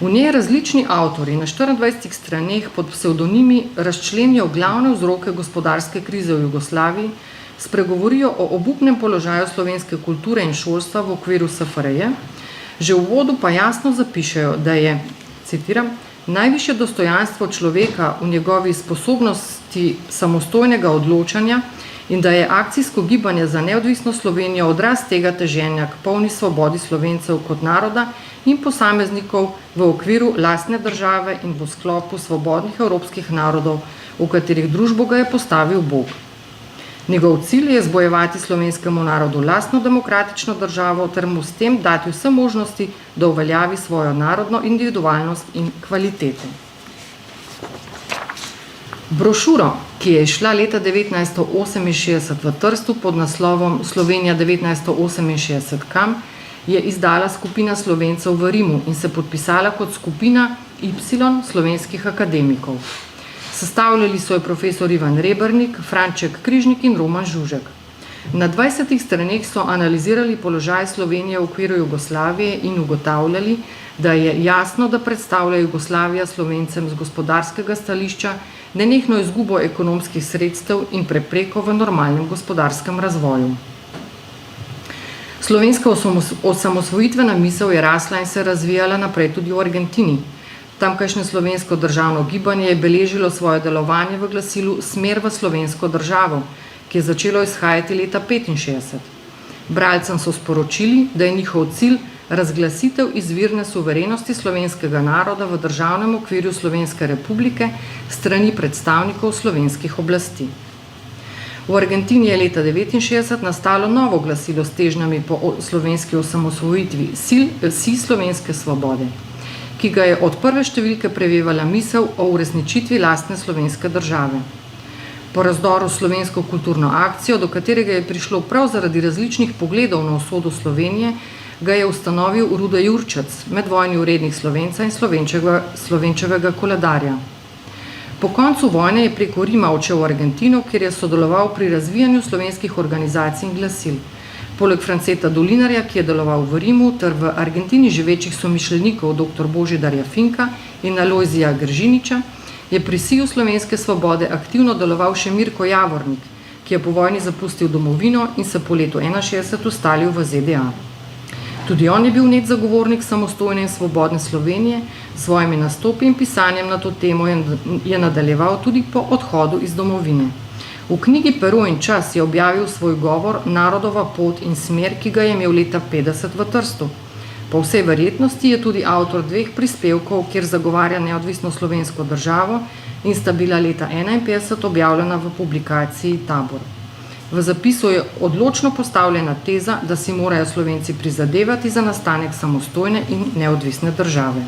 V njej različni avtori na 24 straneh pod psevdonimi razčlenijo glavne vzroke gospodarske krize v Jugoslaviji, spregovorijo o obupnem položaju slovenske kulture in šolstva v okviru SFRJ, že v uvodu pa jasno zapišejo, da je, citiram, najvišje dostojanstvo človeka v njegovi sposobnosti samostojnega odločanja in da je akcijsko gibanje za neodvisno Slovenijo odraz tega teženja k polni svobodi Slovencev kot naroda in posameznikov v okviru lastne države in v sklopu svobodnih evropskih narodov, v katerih družbo ga je postavil Bog. Njegov cilj je zbojevati slovenskemu narodu lastno demokratično državo ter mu s tem dati vse možnosti, da uveljavi svojo narodno individualnost in kvalitete. Brošuro, ki je išla leta 1968 v Trstu pod naslovom Slovenija 1968 kam, je izdala skupina Slovencev v Rimu in se podpisala kot skupina Y slovenskih akademikov. Sestavljali so jo profesor Ivan Rebernik, Franček Križnik in Roman Žužek. Na 20 straneh so analizirali položaj Slovenije v okviru Jugoslavije in ugotavljali, da je jasno, da predstavlja Jugoslavija Slovencem z gospodarskega stališča nenehno izgubo ekonomskih sredstev in prepreko v normalnem gospodarskem razvoju. Slovenska osamosvojitvena misel je rasla in se razvijala naprej tudi v Argentini. Tamkajšnje slovensko državno gibanje je beležilo svoje delovanje v glasilu Smer v slovensko državo, ki je začelo izhajati leta 1965. Bralcem so sporočili, da je njihov cilj razglasitev izvirne suverenosti slovenskega naroda v državnem okvirju Slovenske republike strani predstavnikov slovenskih oblasti. V Argentini je leta 1969 nastalo novo glasilo s težnjami po slovenski osamosvojitvi Si slovenske svobode, ki ga je od prve številke prevevala misel o uresničitvi lastne slovenske države. Po razdoru slovensko kulturno akcijo, do katerega je prišlo prav zaradi različnih pogledov na usodo Slovenije, ga je ustanovil Ruda Jurčec, medvojni urednik Slovenca in Slovenčevega koledarja. Po koncu vojne je preko Rima odšel v Argentino, kjer je sodeloval pri razvijanju slovenskih organizacij in glasil. Poleg Franceta Dolinarja, ki je deloval v Rimu, ter v Argentini živečih somišljenikov dr. Božidarja Finka in Alojzija Gržiniča, je pri Siju slovenske svobode aktivno deloval še Mirko Javornik, ki je po vojni zapustil domovino in se po letu 1961 ustalil v ZDA. Tudi on je bil net zagovornik samostojne in svobodne Slovenije, s svojimi nastopi in pisanjem na to temo je nadaljeval tudi po odhodu iz domovine. V knjigi Pero in čas je objavil svoj govor Narodova pot in smer, ki ga je imel leta 1950 v Trstu. Po vsej verjetnosti je tudi avtor 2 prispevkov, kjer zagovarja neodvisno slovensko državo in sta bila leta 1951 objavljena v publikaciji Tabor. V zapisu je odločno postavljena teza, da si morajo Slovenci prizadevati za nastanek samostojne in neodvisne države.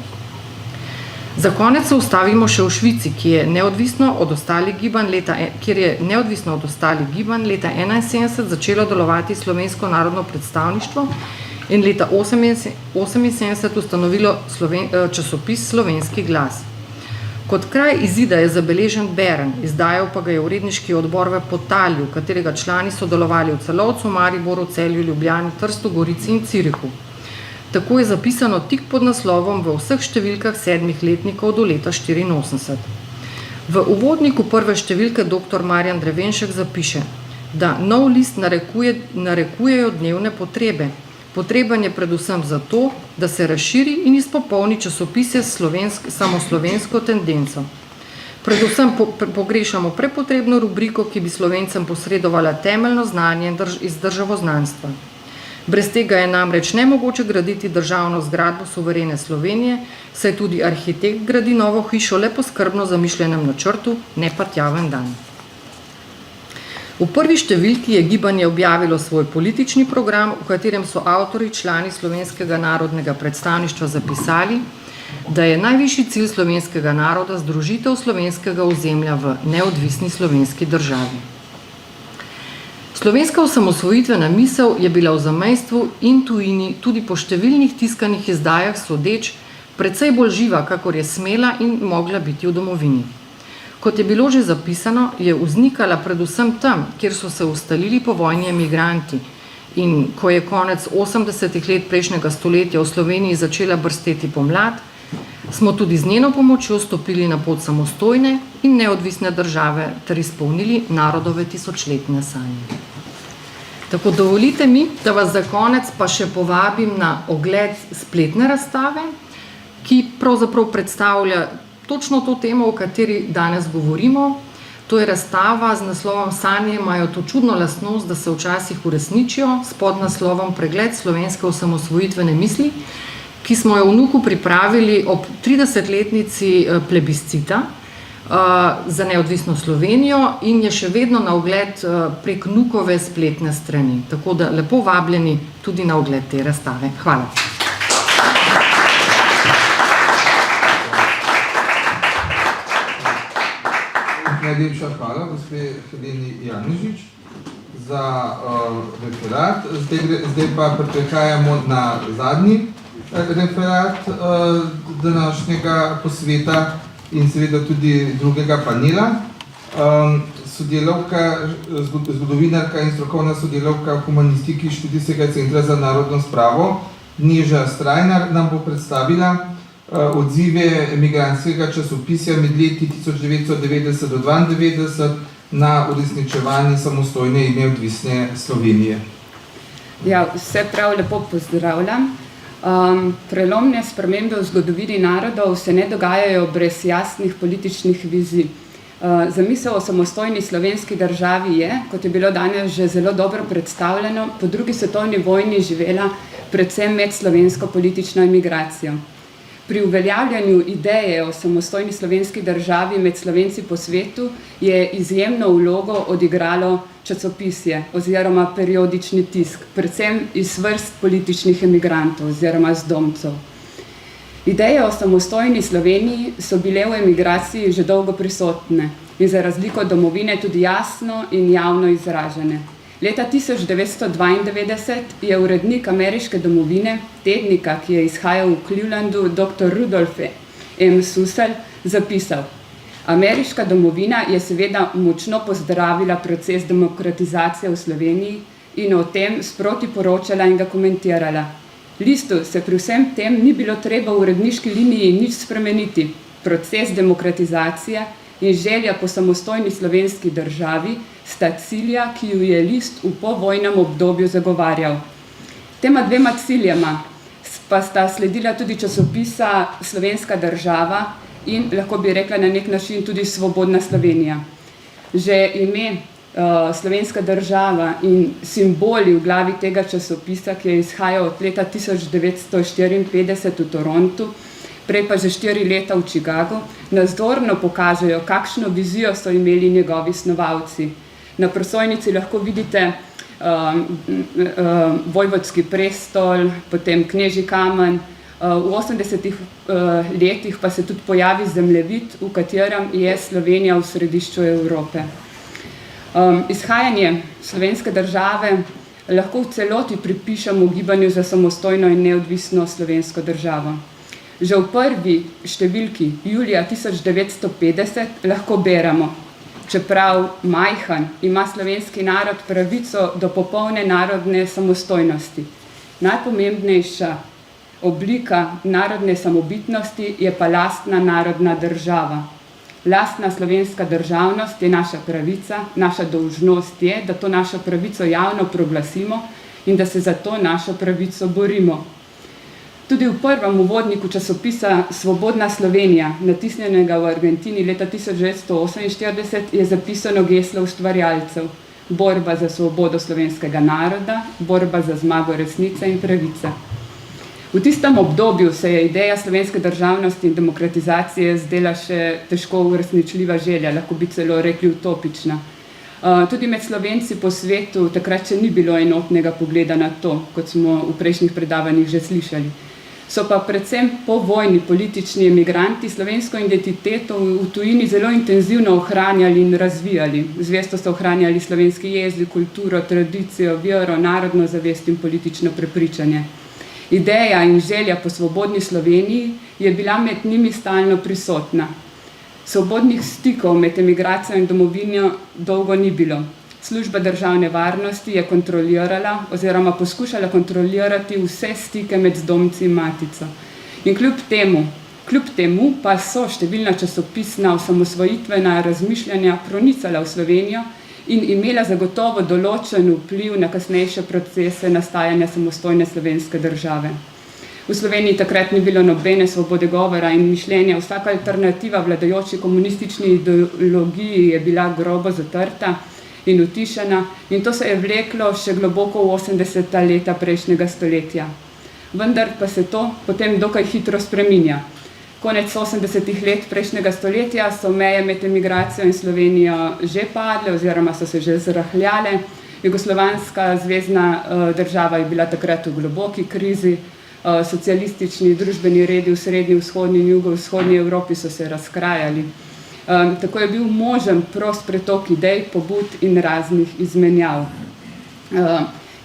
Za konec se ustavimo še v Švici, kjer je neodvisno od ostalih gibanj leta 1971 začelo delovati Slovensko narodno predstavništvo in leta 1978 ustanovilo časopis Slovenski glas. Kot kraj izida je zabeležen Bern, izdajal pa ga je uredniški odbor v Potalju, katerega člani so delovali v Celovcu, Mariboru, Celju, Ljubljani, Trstu, Gorici in Cirihu. Tako je zapisano tik pod naslovom v vseh številkah 7 letnikov do leta 1984. V uvodniku prve številke dr. Marjan Drevenšek zapiše, da nov list narekujejo dnevne potrebe. Potreben je predvsem zato, da se razširi in izpopolni časopise s samoslovensko tendenco. Predvsem pogrešamo prepotrebno rubriko, ki bi Slovencem posredovala temeljno znanje iz državoznanstva. Brez tega je namreč nemogoče graditi državno zgradbo suverene Slovenije, saj tudi arhitekt gradi novo hišo le po skrbno zamišljenem načrtu, ne pa tjaven dan. V prvi številki je gibanje objavilo svoj politični program, v katerem so avtorji člani Slovenskega narodnega predstavništva zapisali, da je najvišji cilj slovenskega naroda združitev slovenskega ozemlja v neodvisni slovenski državi. Slovenska osamosvojitvena misel je bila v zamejstvu in tujini tudi po številnih tiskanih izdajah sodeč precej bolj živa, kakor je smela in mogla biti v domovini. Kot je bilo že zapisano, je vznikala predvsem tam, kjer so se ustalili povojni emigranti in ko je konec 80-ih let prejšnjega stoletja v Sloveniji začela brsteti pomlad, smo tudi z njeno pomočjo stopili na pot samostojne in neodvisne države ter izpolnili narodove tisočletne sanje. Tako dovolite mi, da vas za konec pa še povabim na ogled spletne razstave, ki pravzaprav predstavlja točno to temo, o kateri danes govorimo. To je razstava z naslovom Sanje imajo to čudno lastnost, da se včasih uresničijo, s podnaslovom Pregled slovenske osamosvojitvene misli, ki smo jo vnuku pripravili ob 30-letnici plebiscita za neodvisno Slovenijo in je še vedno na ogled prek vnukove spletne strani. Tako da lepo vabljeni tudi na ogled te razstave. Hvala. Najlepša hvala, gospe Heleni Janežič, za referat. Zdaj pa prehajamo na zadnji referat današnjega posveta in seveda tudi drugega panela. Sodelavka, zgodovinarka in strokovna sodelavka v humanistiki Študijskega centra za narodno spravo Neža Strajnar nam bo predstavila odzive emigrantskega časopisja med leti 1990 do 1992 na uresničevanje samostojne in neodvisne Slovenije. Ja, vse prav lepo pozdravljam. Prelomne spremembe v zgodovini narodov se ne dogajajo brez jasnih političnih vizij. Zamisel o samostojni slovenski državi je, kot je bilo danes že zelo dobro predstavljeno, po drugi svetovni vojni živela predvsem med slovensko politično emigracijo. Pri uveljavljanju ideje o samostojni slovenski državi med Slovenci po svetu je izjemno vlogo odigralo časopisje oziroma periodični tisk, predvsem iz vrst političnih emigrantov oziroma zdomcev. Ideje o samostojni Sloveniji so bile v emigraciji že dolgo prisotne in za razliko od domovine tudi jasno in javno izražene. Leta 1992 je urednik ameriške domovine, tednika, ki je izhajal v Clevelandu, dr. Rudolf M. Sussel, zapisal: Ameriška domovina je seveda močno pozdravila proces demokratizacije v Sloveniji in o tem sproti poročala in ga komentirala. Listu se pri vsem tem ni bilo treba v uredniški liniji nič spremeniti. Proces demokratizacije in želja po samostojni slovenski državi sta cilja, ki ju je list v povojnem obdobju zagovarjal. Tema dvema ciljema pa sta sledila tudi časopisa Slovenska država in lahko bi rekla na nek način tudi Svobodna Slovenija. Že ime Slovenska država in simboli v glavi tega časopisa, ki je izhajal od leta 1954 v Torontu, prej pa že 4 leta v Chicagu, nazorno pokažejo, kakšno vizijo so imeli njegovi snovalci. Na prosojnici lahko vidite Vojvodski prestol, potem Knežji kamen. V 80-ih letih pa se tudi pojavi zemljevid, v katerem je Slovenija v središču Evrope. Izhajanje slovenske države lahko v celoti pripišemo gibanju za samostojno in neodvisno slovensko državo. Že v prvi številki julija 1950 lahko beremo: čeprav majhen, ima slovenski narod pravico do popolne narodne samostojnosti. Najpomembnejša oblika narodne samobitnosti je pa lastna narodna država. Lastna slovenska državnost je naša pravica, naša dolžnost je, da to našo pravico javno proglasimo in da se za to našo pravico borimo. Tudi v prvem uvodniku časopisa Svobodna Slovenija, natisnjenega v Argentini leta 1948, je zapisano geslo ustvarjalcev: borba za svobodo slovenskega naroda, borba za zmago resnice in pravice. V tistem obdobju se je ideja slovenske državnosti in demokratizacije zdela še težko uresničljiva želja, lahko bi celo rekli utopična. Tudi med Slovenci po svetu takrat še ni bilo enotnega pogleda na to, kot smo v prejšnjih predavanjih že slišali. So pa predvsem povojni politični emigranti slovensko identiteto v tujini zelo intenzivno ohranjali in razvijali. Zvesto so ohranjali slovenski jezik, kulturo, tradicijo, vero, narodno zavest in politično prepričanje. Ideja in želja po svobodni Sloveniji je bila med njimi stalno prisotna. Svobodnih stikov med emigracijo in domovino dolgo ni bilo. Služba državne varnosti je kontrolirala oziroma poskušala kontrolirati vse stike med zdomci in matico. In kljub temu pa so številna časopisna osamosvojitvena razmišljanja pronicala v Slovenijo in imela zagotovo določen vpliv na kasnejše procese nastajanja samostojne slovenske države. V Sloveniji takrat ni bilo nobene svobode govora in mišljenja, vsaka alternativa vladajoči komunistični ideologiji je bila grobo zatrta in utišana, in to se je vleklo še globoko v 80. leta prejšnjega stoletja. Vendar pa se to potem dokaj hitro spreminja. Konec 80. let prejšnjega stoletja so meje med emigracijo in Slovenijo že padle oziroma so se že zrahljale. Jugoslovanska zvezna država je bila takrat v globoki krizi, socialistični družbeni redi v srednji, vzhodni in jugovzhodni Evropi so se razkrajali. Tako je bil možen prost pretok idej, pobud in raznih izmenjav.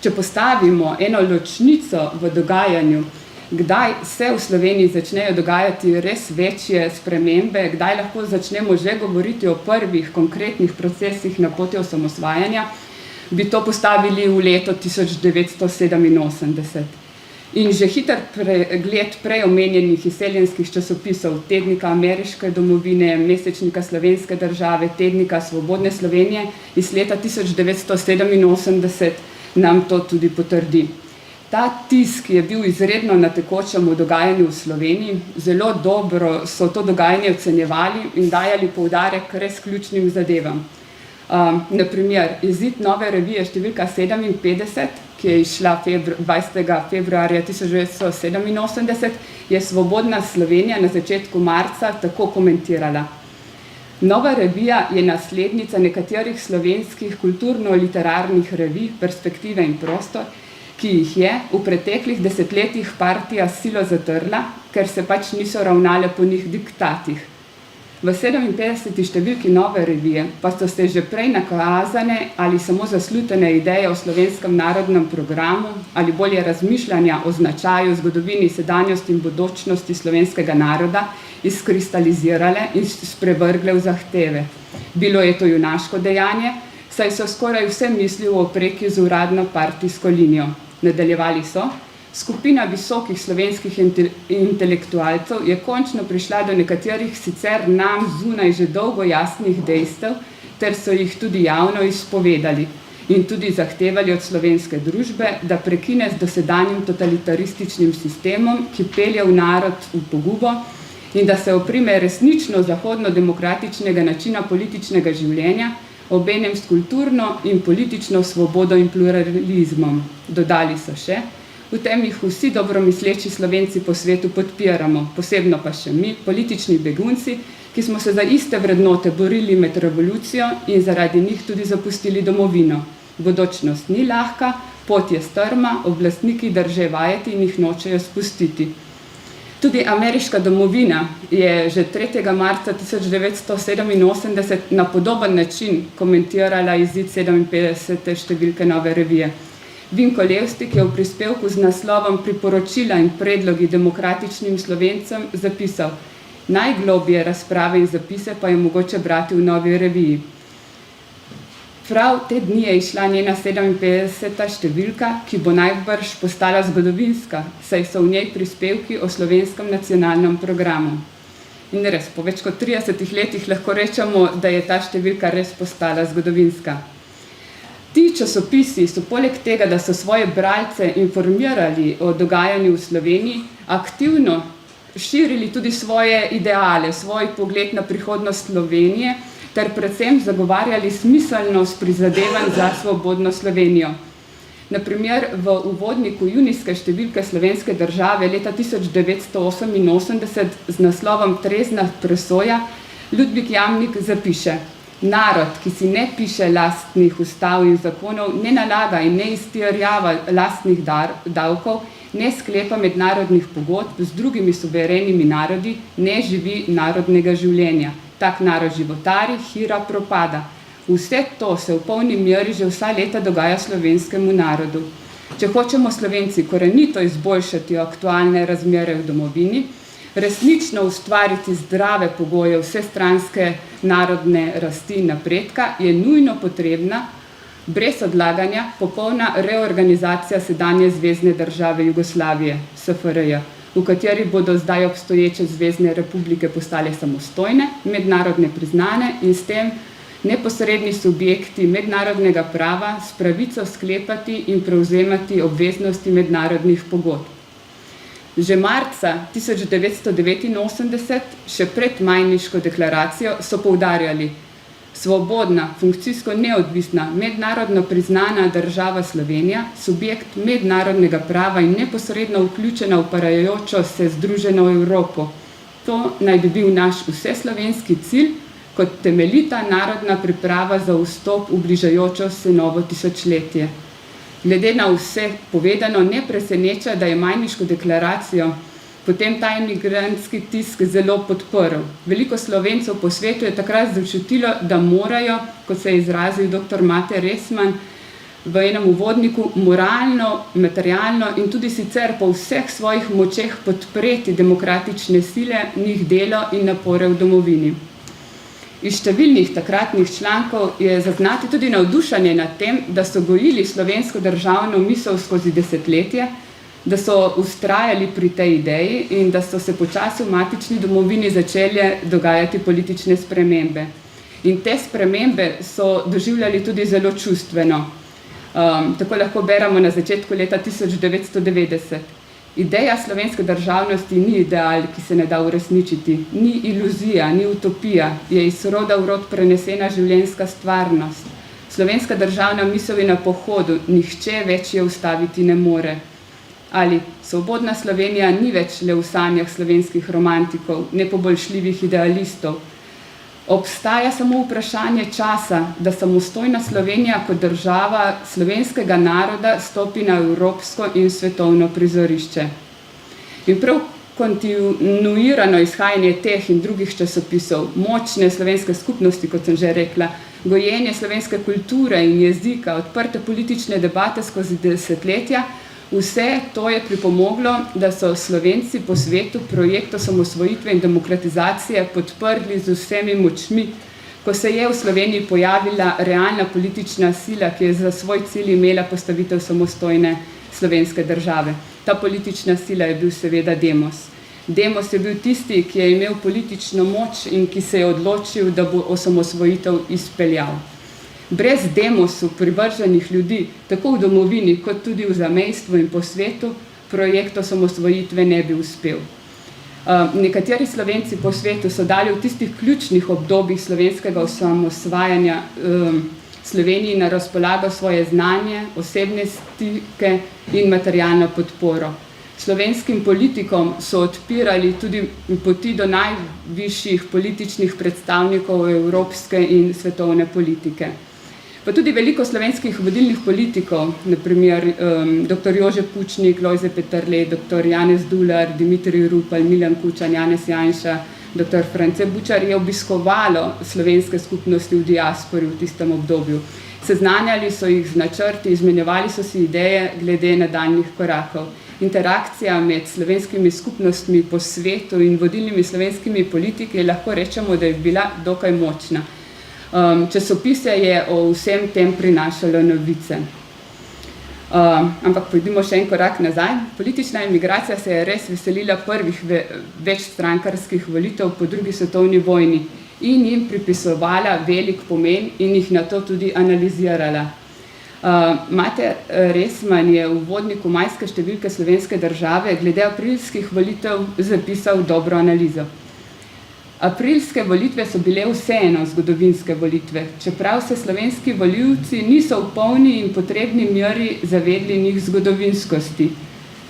Če postavimo eno ločnico v dogajanju, kdaj se v Sloveniji začnejo dogajati res večje spremembe, kdaj lahko začnemo že govoriti o prvih konkretnih procesih na poti osamosvajanja, bi to postavili v leto 1987. In že hiter pregled prej omenjenih izseljenskih časopisov, tednika Ameriške domovine, mesečnika Slovenske države, tednika Svobodne Slovenije iz leta 1987 nam to tudi potrdi. Ta tisk je bil izredno na tekočem dogajanju v Sloveniji, zelo dobro so to dogajanje ocenjevali in dajali poudarek res ključnim zadevam. Naprimer, izid nove revije številka 57, ki je izšla 20. februarja 1987, je Svobodna Slovenija na začetku marca tako komentirala: nova revija je naslednica nekaterih slovenskih kulturno-literarnih revij Perspektive in prostor, ki jih je v preteklih desetletjih partija s silo zatrla, ker se pač niso ravnale po njih diktatih. V 57. številki nove revije pa so se že prej nakazane ali samo zaslutene ideje o slovenskem narodnem programu ali bolje razmišljanja o značaju, zgodovini, sedanjosti in bodočnosti slovenskega naroda izkristalizirale in sprevrgle v zahteve. Bilo je to junaško dejanje, saj so skoraj vse misli v opreki z uradno partijsko linijo. Nadaljevali so: skupina visokih slovenskih intelektualcev je končno prišla do nekaterih sicer nam zunaj že dolgo jasnih dejstev, ter so jih tudi javno izpovedali in tudi zahtevali od slovenske družbe, da prekine z dosedanjim totalitarističnim sistemom, ki pelje v narod v pogubo, in da se oprime resnično zahodno-demokratičnega načina političnega življenja, obenem s kulturno in politično svobodo in pluralizmom. Dodali so še: v tem jih vsi dobromisleči Slovenci po svetu podpiramo, posebno pa še mi, politični begunci, ki smo se za iste vrednote borili med revolucijo in zaradi njih tudi zapustili domovino. Bodočnost ni lahka, pot je strma, oblastniki drže vajeti in jih nočejo spustiti. Tudi Ameriška domovina je že 3. marca 1987 na podoben način komentirala izid 57. številke nove revije. Vinko Levstik je v prispevku z naslovom Priporočila in predlogi demokratičnim Slovencem zapisal: najglobje razprave in zapise pa je mogoče brati v Novi reviji. Prav te dni je išla njena 57. številka, ki bo najbrž postala zgodovinska, saj so v njej prispevki o slovenskem nacionalnem programu. In res, po več kot 30 letih lahko rečemo, da je ta številka res postala zgodovinska. Ti časopisi so poleg tega, da so svoje bralce informirali o dogajanju v Sloveniji, aktivno širili tudi svoje ideale, svoj pogled na prihodnost Slovenije, ter predvsem zagovarjali smiselnost prizadevanj za svobodno Slovenijo. Naprimer, v uvodniku junijske številke Slovenske države leta 1988 z naslovom Trezna presoja Ludvik Jamnik zapiše: narod, ki si ne piše lastnih ustav in zakonov, ne nalaga in ne izterjava lastnih davkov, ne sklepa mednarodnih pogodb z drugimi suverenimi narodi, ne živi narodnega življenja. Tak narod životari, hira, propada. Vse to se v polni meri že vsa leta dogaja slovenskemu narodu. Če hočemo Slovenci korenito izboljšati aktualne razmere v domovini, resnično ustvariti zdrave pogoje vsestranske narodne rasti in napredka, je nujno potrebna, brez odlaganja, popolna reorganizacija sedanje zvezne države Jugoslavije, SFRJ, v kateri bodo zdaj obstoječe zvezne republike postale samostojne, mednarodne priznane in s tem neposredni subjekti mednarodnega prava s pravico sklepati in prevzemati obveznosti mednarodnih pogodb. Že marca 1989, še pred Majniško deklaracijo, so poudarjali: svobodna, funkcijsko neodvisna, mednarodno priznana država Slovenija, subjekt mednarodnega prava in neposredno vključena v parajočo se združeno Evropo. To naj bi bil naš vseslovenski cilj, kot temeljita narodna priprava za vstop v bližajočo se novo tisočletje. Glede na vse povedano, ne preseneča, da je Majniško deklaracijo potem ta imigrantski tisk zelo podprl. Veliko Slovencev po svetu je takrat začutilo, da morajo, kot se je izrazil dr. Mate Resman v enem uvodniku, moralno, materialno in tudi sicer po vseh svojih močeh podpreti demokratične sile, njih delo in napore v domovini. Iz številnih takratnih člankov je zaznati tudi navdušanje nad tem, da so gojili slovensko državno misel skozi desetletje, da so vztrajali pri tej ideji in da so se počasi v matični domovini začele dogajati politične spremembe. In te spremembe so doživljali tudi zelo čustveno. Tako lahko beremo na začetku leta 1990. Ideja slovenske državnosti ni ideal, ki se ne da uresničiti, ni iluzija, ni utopija, je iz roda v rod prenesena življenjska stvarnost. Slovenska državna misel je na pohodu, nihče več je ustaviti ne more. Ali svobodna Slovenija ni več le v sanjah slovenskih romantikov, nepoboljšljivih idealistov. Obstaja samo vprašanje časa, da samostojna Slovenija kot država slovenskega naroda stopi na evropsko in svetovno prizorišče. In prav kontinuirano izhajanje teh in drugih časopisov, močne slovenske skupnosti, kot sem že rekla, gojenje slovenske kulture in jezika, odprte politične debate skozi desetletja, vse to je pripomoglo, da so Slovenci po svetu projekt osamosvojitve in demokratizacije podprli z vsemi močmi, ko se je v Sloveniji pojavila realna politična sila, ki je za svoj cilj imela postavitev samostojne slovenske države. Ta politična sila je bil seveda Demos. Demos je bil tisti, ki je imel politično moč in ki se je odločil, da bo osamosvojitev izpeljal. Brez Demosu privrženih ljudi, tako v domovini, kot tudi v zamejstvu in po svetu, projekt osamosvojitve ne bi uspel. Nekateri Slovenci po svetu so dali v tistih ključnih obdobjih slovenskega osamosvajanja Sloveniji na razpolago svoje znanje, osebne stike in materialno podporo. Slovenskim politikom so odpirali tudi poti do najvišjih političnih predstavnikov evropske in svetovne politike. Pa tudi veliko slovenskih vodilnih politikov, naprimer dr. Jože Pučnik, Lojze Peterle, dr. Janez Dular, Dimitrij Rupel, Milan Kučan, Janez Janša, dr. France Bučar, je obiskovalo slovenske skupnosti v diaspori v tistem obdobju. Seznanjali so jih z načrti, izmenjevali so si ideje glede nadaljnjih korakov. Interakcija med slovenskimi skupnostmi po svetu in vodilnimi slovenskimi politiki lahko rečemo, da je bila dokaj močna. Časopise je o vsem tem prinašalo novice. Ampak pojdimo še en korak nazaj. Politična emigracija se je res veselila prvih večstrankarskih volitev po drugi svetovni vojni in jim pripisovala velik pomen in jih na to tudi analizirala. Mate Resman je v uvodniku majske številke Slovenske države glede aprilskih volitev zapisal dobro analizo. Aprilske volitve so bile vseeno zgodovinske volitve, čeprav se slovenski volivci niso v polni in potrebni meri zavedli njih zgodovinskosti.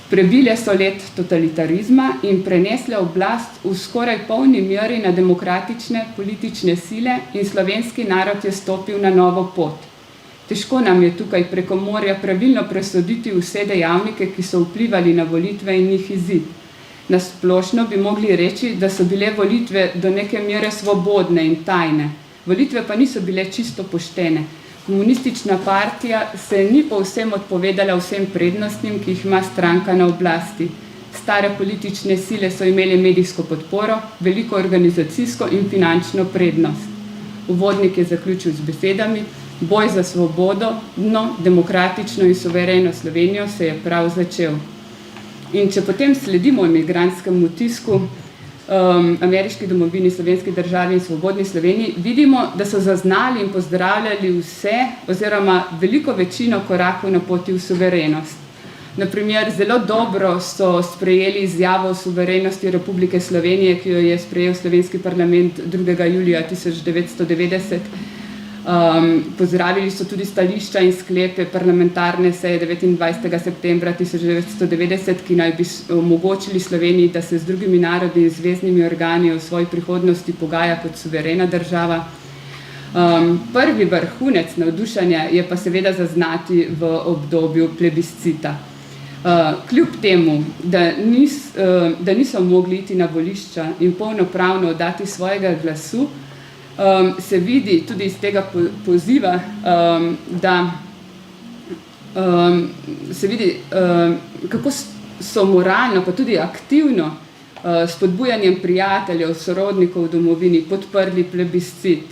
Prebile so let totalitarizma in prenesle oblast v skoraj polni meri na demokratične politične sile in slovenski narod je stopil na novo pot. Težko nam je tukaj preko morja pravilno presoditi vse dejavnike, ki so vplivali na volitve in njih izid. Na splošno bi mogli reči, da so bile volitve do neke mere svobodne in tajne. Volitve pa niso bile čisto poštene. Komunistična partija se ni povsem odpovedala vsem prednostim, ki jih ima stranka na oblasti. Stare politične sile so imele medijsko podporo, veliko organizacijsko in finančno prednost. Uvodnik je zaključil z besedami: boj za svobodo, demokratično in suvereno Slovenijo se je prav začel. In če potem sledimo emigrantskemu tisku, ameriški domovini, slovenski državi in svobodni Sloveniji, vidimo, da so zaznali in pozdravljali vse oziroma veliko večino korakov na poti v suverenost. Naprimer, zelo dobro so sprejeli izjavo o suverenosti Republike Slovenije, ki jo je sprejel slovenski parlament 2. julija 1990. Pozdravili so tudi stališča in sklepe parlamentarne seje 29. septembra 1990, ki naj bi omogočili Sloveniji, da se z drugimi narodi in zveznimi organi o svoji prihodnosti pogaja kot suverena država. Prvi vrhunec navdušanja je pa seveda zaznati v obdobju plebiscita. Kljub temu, da niso mogli iti na volišča in polnopravno oddati svojega glasu, se vidi tudi iz tega poziva, da se vidi, kako so moralno, pa tudi aktivno spodbujanjem prijateljev, sorodnikov v domovini podprli plebiscit.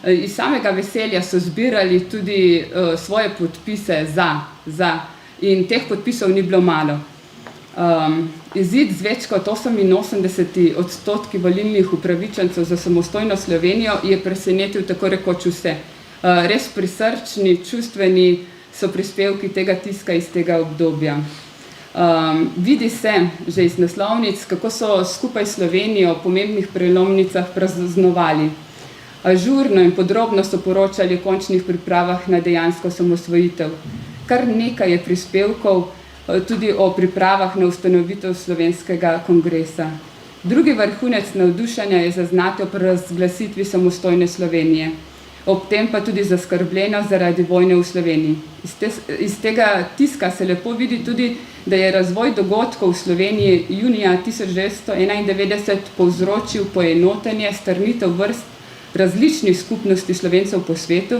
Iz samega veselja so zbirali tudi svoje podpise za in teh podpisov ni bilo malo. Izid z več kot 88% volilnih upravičencev za samostojno Slovenijo je presenetil tako rekoč vse. Res prisrčni, čustveni so prispevki tega tiska iz tega obdobja. Vidi se že iz naslovnic, kako so skupaj s Slovenijo o pomembnih prelomnicah praznovali. Ažurno in podrobno so poročali o končnih pripravah na dejansko samosvojitev. Kar nekaj je prispevkov tudi o pripravah na ustanovitev slovenskega kongresa. Drugi vrhunec navdušanja je zaznati ob razglasitvi samostojne Slovenije. Ob tem pa tudi zaskrbljenost zaradi vojne v Sloveniji. Iz tega tiska se lepo vidi tudi, da je razvoj dogodkov v Sloveniji junija 1991 povzročil poenotenje, strnitev vrst različnih skupnosti Slovencev po svetu.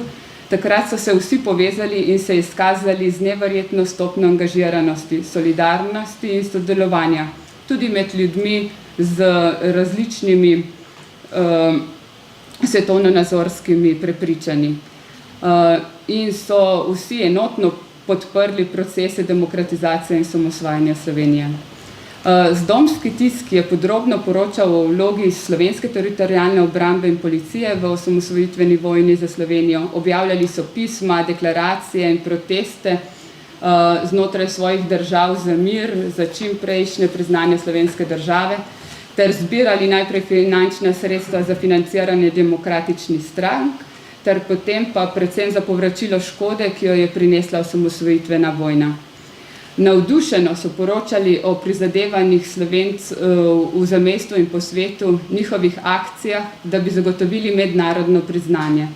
Takrat so se vsi povezali in se izkazali z neverjetno stopnjo angažiranosti, solidarnosti in sodelovanja, tudi med ljudmi z različnimi svetovno-nazorskimi prepričanji. In so vsi enotno podprli procese demokratizacije in samosvajanja Slovenije. Zdomski tisk je podrobno poročal o vlogi slovenske teritorialne obrambe in policije v osamosvojitveni vojni za Slovenijo. Objavljali so pisma, deklaracije in proteste znotraj svojih držav za mir, za čim prejšnje priznanje slovenske države, ter zbirali najprej finančna sredstva za financiranje demokratičnih strank, ter potem pa predvsem za povračilo škode, ki jo je prinesla osamosvojitvena vojna. Navdušeno so poročali o prizadevanjih Slovencev v zamejstvu in po svetu, njihovih akcijah, da bi zagotovili mednarodno priznanje.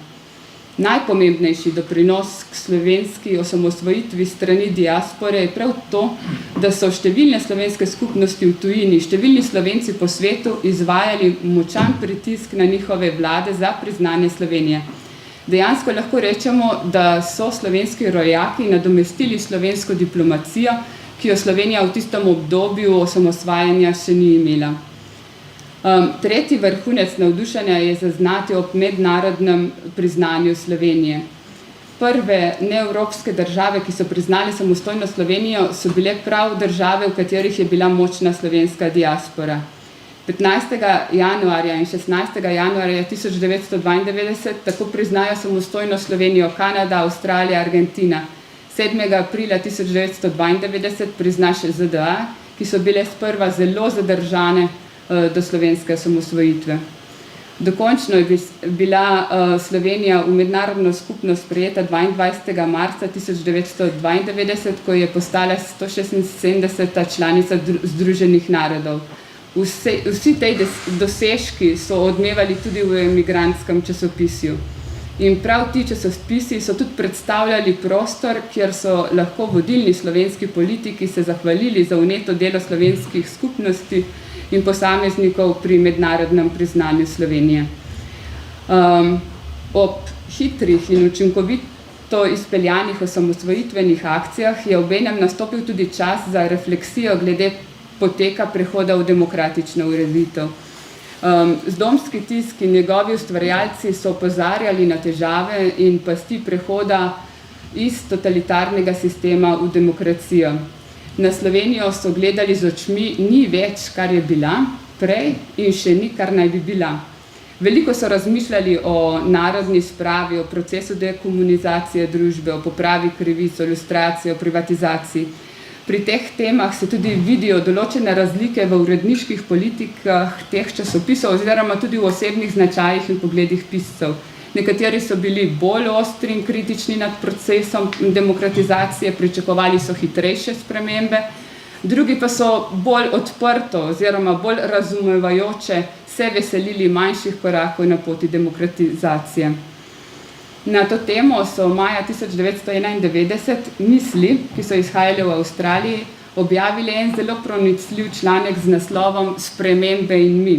Najpomembnejši doprinos k slovenski osamosvojitvi strani diaspore je prav to, da so številne slovenske skupnosti v tujini, številni Slovenci po svetu izvajali močan pritisk na njihove vlade za priznanje Slovenije. Dejansko lahko rečemo, da so slovenski rojaki nadomestili slovensko diplomacijo, ki jo Slovenija v tistem obdobju osamosvajanja še ni imela. Tretji vrhunec navdušenja je zaznati ob mednarodnem priznanju Slovenije. Prve neevropske države, ki so priznali samostojno Slovenijo, so bile prav države, v katerih je bila močna slovenska diaspora. 15. januarja in 16. januarja 1992 tako priznajo samostojno Slovenijo Kanada, Avstralija, Argentina. 7. aprila 1992 prizna še ZDA, ki so bile sprva zelo zadržane do slovenske osamosvojitve. Dokončno je bila Slovenija v mednarodno skupnost sprejeta 22. marca 1992, ko je postala 176. članica Združenih narodov. Vsi tej dosežki so odmevali tudi v emigrantskem časopisju. In prav ti časopisi so tudi predstavljali prostor, kjer so lahko vodilni slovenski politiki se zahvalili za vneto delo slovenskih skupnosti in posameznikov pri mednarodnem priznanju Slovenije. Ob hitrih in učinkovito izpeljanih osamosvojitvenih akcijah je obenem nastopil tudi čas za refleksijo glede poteka prehoda v demokratično ureditev. Zdomski tisk in njegovi ustvarjalci so opozarjali na težave in pasti prehoda iz totalitarnega sistema v demokracijo. Na Slovenijo so gledali z očmi, ni več, kar je bila, prej in še ni, kar naj bi bila. Veliko so razmišljali o narodni spravi, o procesu dekomunizacije družbe, o popravi krivic, o ilustraciji, o privatizaciji. Pri teh temah se tudi vidijo določene razlike v uredniških politikah teh časopisov oziroma tudi v osebnih značajih in pogledih piscev. Nekateri so bili bolj ostri in kritični nad procesom demokratizacije, pričakovali so hitrejše spremembe, drugi pa so bolj odprto oziroma bolj razumevajoče se veselili manjših korakov na poti demokratizacije. Na to temo so maja 1991 Misli, ki so izhajali v Avstraliji, objavili en zelo pronicljiv članek z naslovom Spremembe in mi,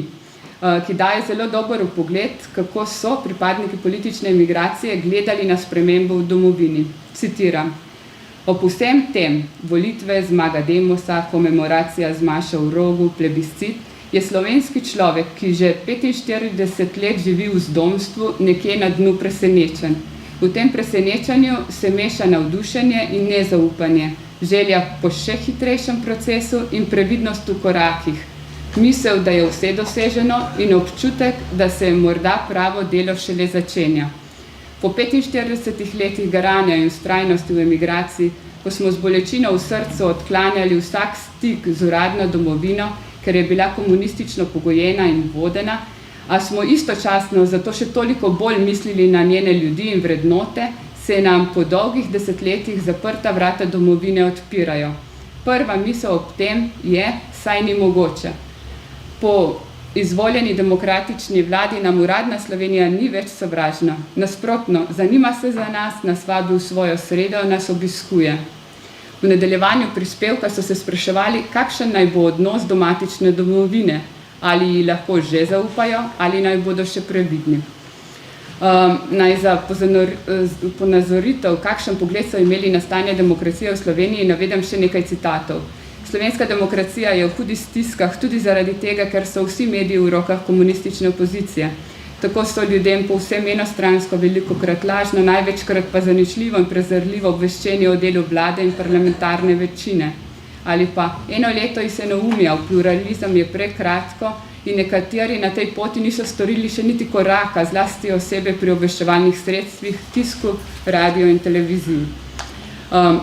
ki daje zelo dober vpogled, kako so pripadniki politične emigracije gledali na spremembo v domovini. Citiram: ob vsem tem, volitve, zmaga Demosa, komemoracija z Mašo v Rogu, plebiscit, je slovenski človek, ki že 45 let živi v zdomstvu, nekje na dnu presenečen. V tem presenečenju se meša navdušenje in nezaupanje, želja po še hitrejšem procesu in previdnost v korakih, misel, da je vse doseženo in občutek, da se morda pravo delo šele začenja. Po 45 letih garanja in vztrajnosti v emigraciji, ko smo z bolečino v srcu odklanjali vsak stik z uradno domovino, ker je bila komunistično pogojena in vodena, a smo istočasno zato še toliko bolj mislili na njene ljudi in vrednote, se nam po dolgih desetletjih zaprta vrata domovine odpirajo. Prva misel ob tem je, saj ni mogoče. Po izvoljeni demokratični vladi nam uradna Slovenija ni več sovražna. Nasprotno, zanima se za nas, nas vabi v svojo sredo, nas obiskuje. V nadaljevanju prispevka so se spraševali, kakšen naj bo odnos do matične domovine, ali ji lahko že zaupajo, ali naj bodo še previdni. Naj za ponazoritev, kakšen pogled so imeli na stanje demokracije v Sloveniji, navedem še nekaj citatov. Slovenska demokracija je v hudih stiskah tudi zaradi tega, ker so vsi mediji v rokah komunistične opozicije. Tako so ljudem povsem enostransko, velikokrat lažno, največkrat pa zaničljivo in prezrljivo obveščeni o delu vlade in parlamentarne večine. Ali pa eno leto iz enoumja v pluralizem je prekratko in nekateri na tej poti niso storili še niti koraka, zlasti osebe pri obveščevalnih sredstvih, tisku, radio in televiziji.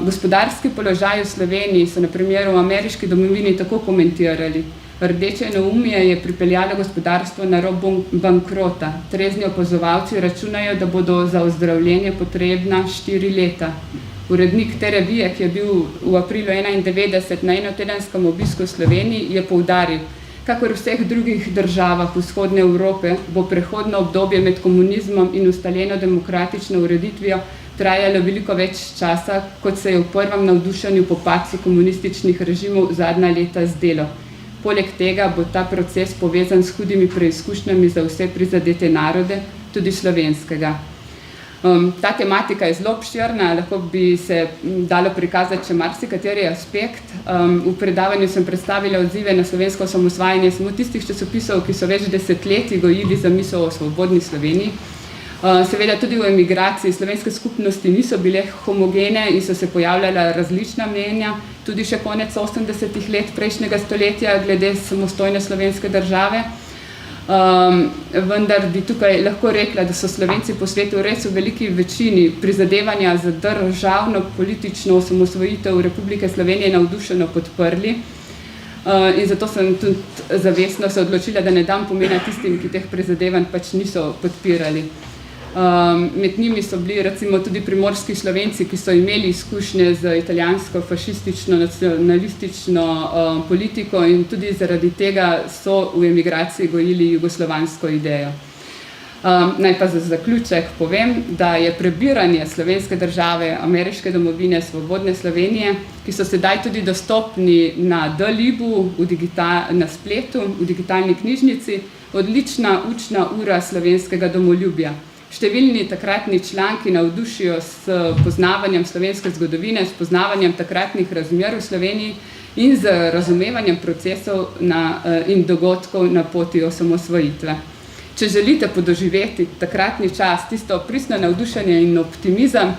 Gospodarski položaj v Sloveniji so na primeru v ameriški domovini tako komentirali. Rdeče enoumje je pripeljalo gospodarstvo na rob bankrota. Trezni opazovalci računajo, da bodo za ozdravljenje potrebna 4 leta. Urednik te revije, ki je bil v aprilu 1991 na enotedenskem obisku v Sloveniji, je poudaril, Kakor v vseh drugih državah vzhodne Evrope bo prehodno obdobje med komunizmom in ustaljeno demokratično ureditvijo trajalo veliko več časa, kot se je v prvem navdušenju po padcu komunističnih režimov zadnja leta zdelo. Poleg tega bo ta proces povezan s hudimi preizkušnjami za vse prizadete narode, tudi slovenskega. Ta tematika je zelo obširna, lahko bi se dalo prikazati še marsikateri aspekt. V predavanju sem predstavila odzive na slovensko osamosvajanje samo tistih časopisov, ki so več desetletij gojili zamisel o svobodni Sloveniji. Seveda tudi v emigraciji slovenske skupnosti niso bile homogene in so se pojavljala različna mnenja, tudi še konec 80-ih let prejšnjega stoletja glede samostojne slovenske države. Vendar bi tukaj lahko rekla, da so Slovenci po svetu res v veliki večini prizadevanja za državno politično osamosvojitev Republike Slovenije navdušeno podprli. In zato sem tudi zavestno se odločila, da ne dam pomena tistim, ki teh prizadevanj pač niso podpirali. Med njimi so bili recimo tudi primorski Slovenci, ki so imeli izkušnje z italijansko fašistično nacionalistično politiko in tudi zaradi tega so v emigraciji gojili jugoslovansko idejo. Naj pa za zaključek povem, da je prebiranje slovenske države, ameriške domovine, svobodne Slovenije, ki so sedaj tudi dostopni na D-libu, na spletu, v digitalni knjižnici, odlična učna ura slovenskega domoljubja. Številni takratni članki navdušijo s poznavanjem slovenske zgodovine, s poznavanjem takratnih razmer v Sloveniji in z razumevanjem procesov in dogodkov na poti osamosvojitve. Če želite podoživeti takratni čas, tisto pristno navdušenje in optimizem,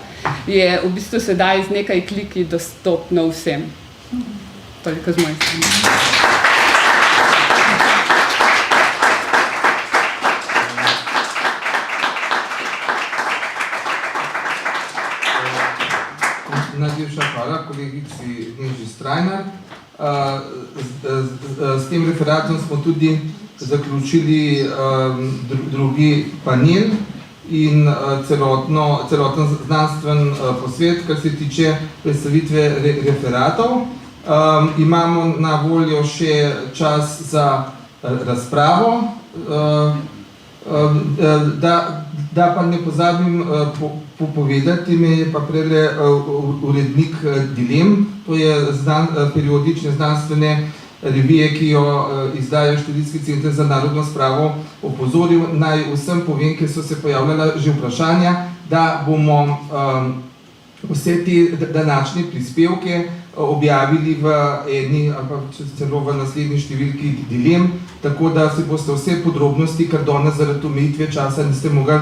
je v bistvu sedaj z nekaj kliki dostopno vsem. Toliko z moje strani. Najlepša hvala kolegici Neži Strajnar. S tem referatom smo tudi zaključili drugi panel in celoten znanstven posvet, kar se tiče predstavitve referatov. Imamo na voljo še čas za razpravo. Da pa ne pozabim povedati, me je pa prele urednik Dilem, to je periodične znanstvene revije, ki jo izdajo Študijski center za narodno spravo, opozoril. Naj vsem povem, ker so se pojavljala že vprašanja, da bomo vse te današnje prispevke objavili v eni ali pa celo v naslednji številki Dilem, tako da si boste vse podrobnosti, kar danes zaradi omejitve časa niste mogli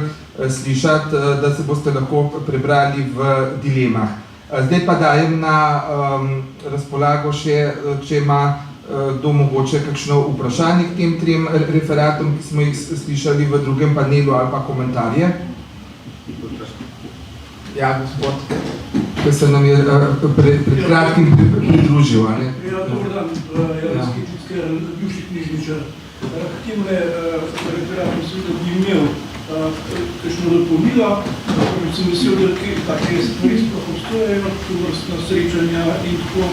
slišati, da se boste lahko prebrali v Dilemah. Zdaj pa dajem na razpolago še, če ima kdo mogoče kakšno vprašanje k tem trem referatom, ki smo jih slišali v drugem panelu, ali pa komentarje. Ja, gospod, ki se nam je pred kratkim pridružil. Ja, dober dan, Jan Skitička, bivši knjižničar. K temle referatu seveda bi imel kakšno dopolnilo, ker sem vesel, da take stvari sploh obstojajo, tovrstna srečanja in tako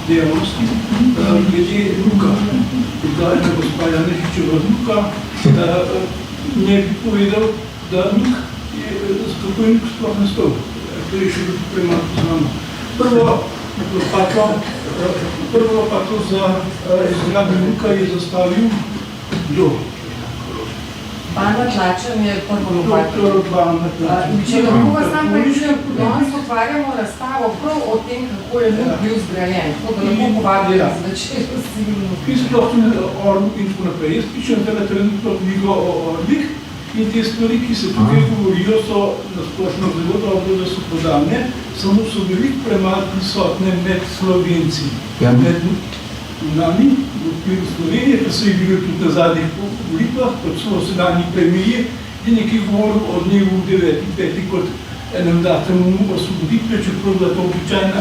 dejavnosti. Glede Luka, dodajena gospa Janežičeva Luka, ne bi povedal, da Luk je, kako je Luk sploh nastal. To je še premalo znano. Prvo lopatko za izgradnjo Luka je zastavil kdo? Banda Tlačen je prvo lopatko. Če lahko vas tam prečujem, danes otvarjamo razstavo prav o tem, kako je Luk bil zgrajen. Tako da lahko povabili zvečer sigurno. Ki sploh tudi o Luk in tako naprej. Jaz pišem tega trenutno knjigo o Orlih in te stvari, ki se tukaj govorijo, so nasplošno zelo dobro, da so podane, samo so veliko premalo prisotne med Slovenci. Med nami, v okviru Slovenije, pa so jih bili tudi na zadnjih volitvah, kot so sedanji premije, je nekaj govoril o dnevu 9.5. kot enem datumu osvoboditve, čeprav da to običajna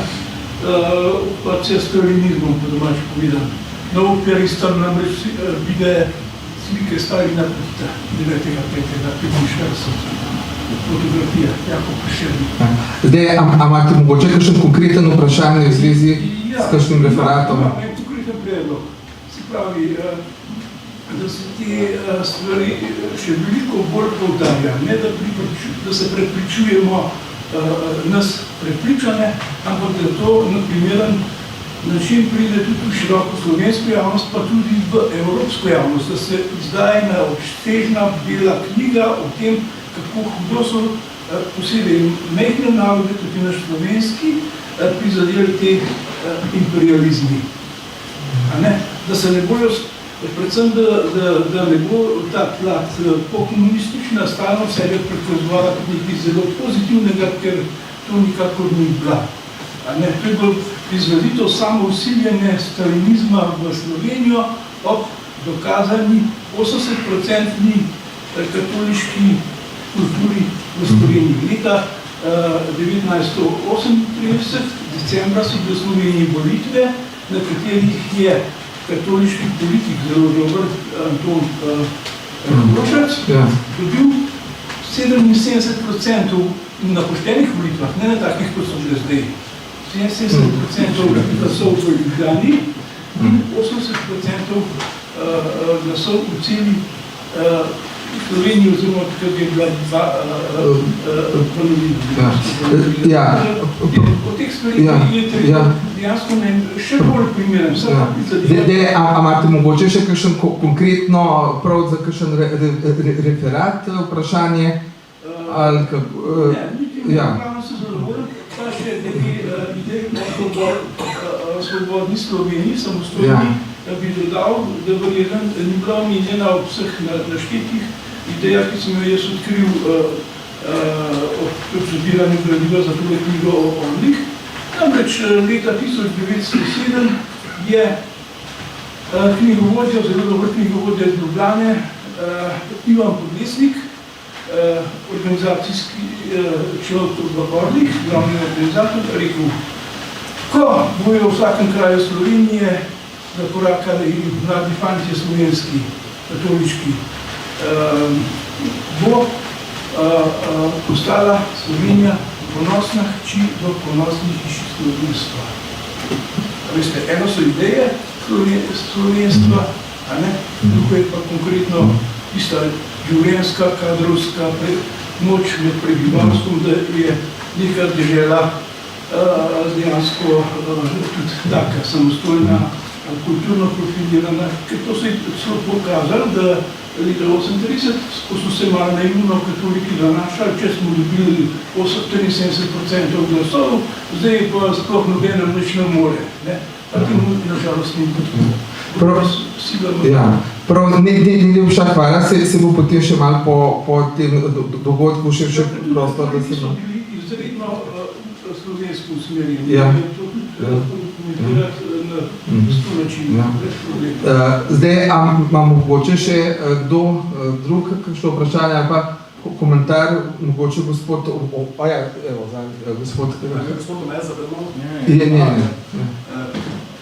okupacija s stalinizmom, po domače povedano. Na operi tam namreč vide slike Stalina Tita, 9.5.45, fotografija, jako Prešerno. Zdaj, imate mogoče kakšen konkreten vprašanje v zvezi s kakšnim referatom? Ja, imam konkreten predlog. Se pravi, da se te stvari še veliko bolj poudarja, ne da se prepričujemo nas prepričane, ampak da to na primeren način pride tudi v široko slovensko javnost, pa tudi v evropsko javnost, da se izdaja obsežna bela knjiga o tem, kako hudo so posebej majhne narode, tudi naš slovenski, prizadeli te imperializmi. Da se ne bojo, predvsem, da ne bo ta plat pokomunistična stalno sebe prikazovala kot nekaj zelo pozitivnega, ker to nikakor ni bila. To je bilo izrazito samo usiljene stalinizma v Slovenijo ob dokazani 80% katoliški kulturi v Sloveniji. Leta 1938, decembra so bile v Sloveniji volitve, na katerih je katoliški politik, zelo dober Anton Rošac, dobil 77% na poštenih volitvah, ne na takih, kot so bile zdaj. 77% glasov v Ljubljani in 80% glasov v celi Sloveniji, oziroma takrat je bila ponovila. O teh stvarih je treba dejansko še bolj primeren. A imate mogoče še kakšen konkretno prav za kakšen referat vprašanje? Ne, niti pravno se zadovoljim, pa še idej o svobodni Sloveniji, samostojni, bi dodal, da verjetno ni bila omenjena ob vseh naštetih idejah, ki sem jo jaz odkril ob študiranju gradiva za tole knjigo o njih. Namreč leta 1907 je knjigovodja, zelo dober knjigovodja iz Ljubljane, Ivan Podlesnik, organizacijski človek v Orlih, glavni organizator, rekel, ko bojo v vsakem kraju Slovenije zakorakali mladi fantje slovenski, katoliški, bo postala Slovenija ponosna hči do ponosnih hiši slovenstva. Veste, eno so ideje slovenstva, drugo je pa konkretno tista življenjska, kadrovska moč med prebivalstvom, da je neka dežela dejansko tudi taka samostojna, kulturno profilirana, ker to se je celo pokazalo, da leta 1938, ko so se malo naivno katoliki zanašali, če smo dobili 73% glasov, zdaj pa sploh nobenem nič ne more. Pa temu nažalost ni tako. Prav, najlepša hvala, se bo potem še malo po tem dogodku še prostor, da se... So bili izredno slovensko usmerjeni. Komentirati na sto način. Zdaj, imam mogoče še kdo drug kakšno vprašanje ali pa komentar, mogoče gospod... Gospod Tomez za predmov?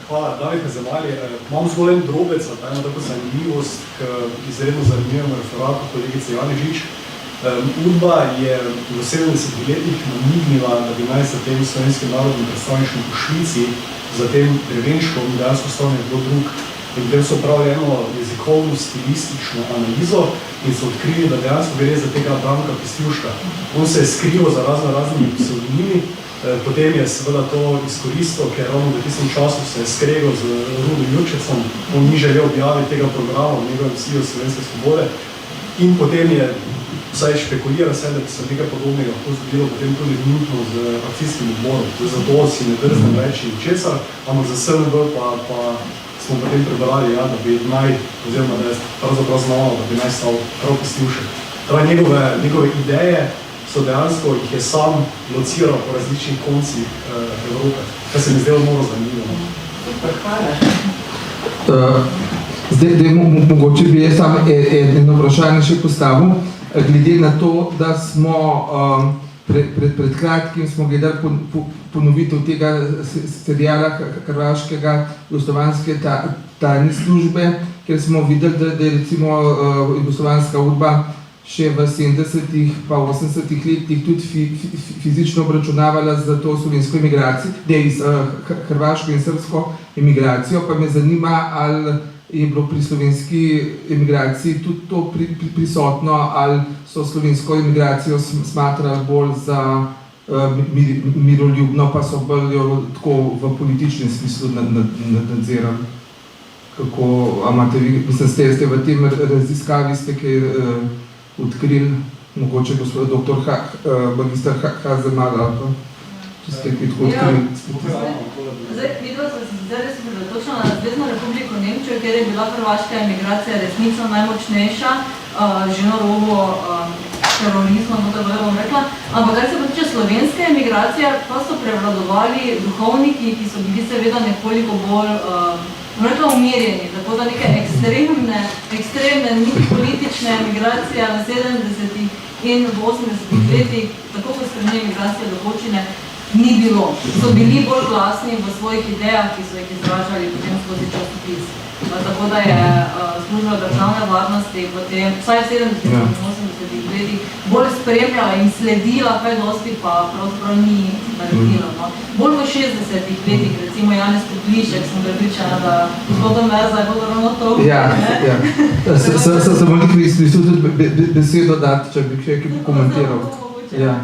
Hvala, David Kazemali. Imam zgolj en drobec, eno tako zanimivost k izredno zanimivemu referatu kolegice Janežič. UDBA je v 70 letih namignila, da bi naj za tem slovenskim narodnim predstavništvom v Švici, za tem Drevenškom dejansko stal nekdo drug. In potem so pravili eno jezikovno stilistično analizo in so odkrili, da dejansko gre za tega Branka Pestivška. On se je skrival za raznimi pseudonimi, potem je seveda to izkoristil, ker ravno v tistem času se je skregal z Rudo Jurčecom, on ni želel objaviti tega programa v njegovem sijo Slovenske svobode in potem je vsaj špekulira se, da bi se nekaj podobnega lahko zgodilo potem tudi minutno z akcijskim odborom. Zato si ne drznem reči česar, ampak za SNB pa smo potem prebrali, da bi naj, oziroma da je pravzaprav znalo, da bi naj stal prav Pestivšek. Torej njegove ideje so dejansko, jih je sam lociral po različnih koncih Evrope. Kar se mi zdelo mnogo zanimivo. Super, hvala. Zdaj, mogoče bi jaz sam eno vprašanje še postavil. Glede na to, da smo pred kratkim smo gledali ponovitev tega seriala hrvaškega jugoslovanske tajne službe, kjer smo videli, da je recimo jugoslovanska UDBA še v 70-ih pa 80-ih letih tudi fizično obračunavala za to slovensko emigracijo, hrvaško in srbsko emigracijo, pa me zanima, ali je bilo pri slovenski emigraciji tudi to prisotno, ali so slovensko emigracijo smatrali bolj za miroljubno, pa so bolj jo tako v političnem smislu nadzirali? Kako imate vi, mislim, ste v tem raziskavi ste kaj odkrili, mogoče gospod doktor magister Hazemal, ali pa če ste kaj tako odkrili? Zdaj, videla sem se zdaj res osredotočila na Zvezno republiko Nemčijo, kjer je bila hrvaška emigracija resnično najmočnejša, že na robu terorizma, tako da bom rekla. Ampak kar se pa tiče slovenske emigracije, pa so prevladovali duhovniki, ki so bili seveda nekoliko bolj rekla umirjeni, tako da neke ekstremne niti politične emigracije v 70-ih in v 80-ih letih, tako kot strani emigracije dokočine, ni bilo. So bili bolj glasni v svojih idejah, ki so jih izražali potem skozi časopis. Tako da je služba državne varnosti potem, vsaj v 70-ih in 80-ih letih, bolj spremljala in sledila, kaj dosti pa pravzaprav ni naredila. No. Bolj v 60-ih letih, recimo Janez Putlišek, sem prepričana, da gospodom Merza je bilo ravno to. Ja. Sem bolj nekaj izmislil tudi besedo dati, če bi še kaj komentiral. Ja.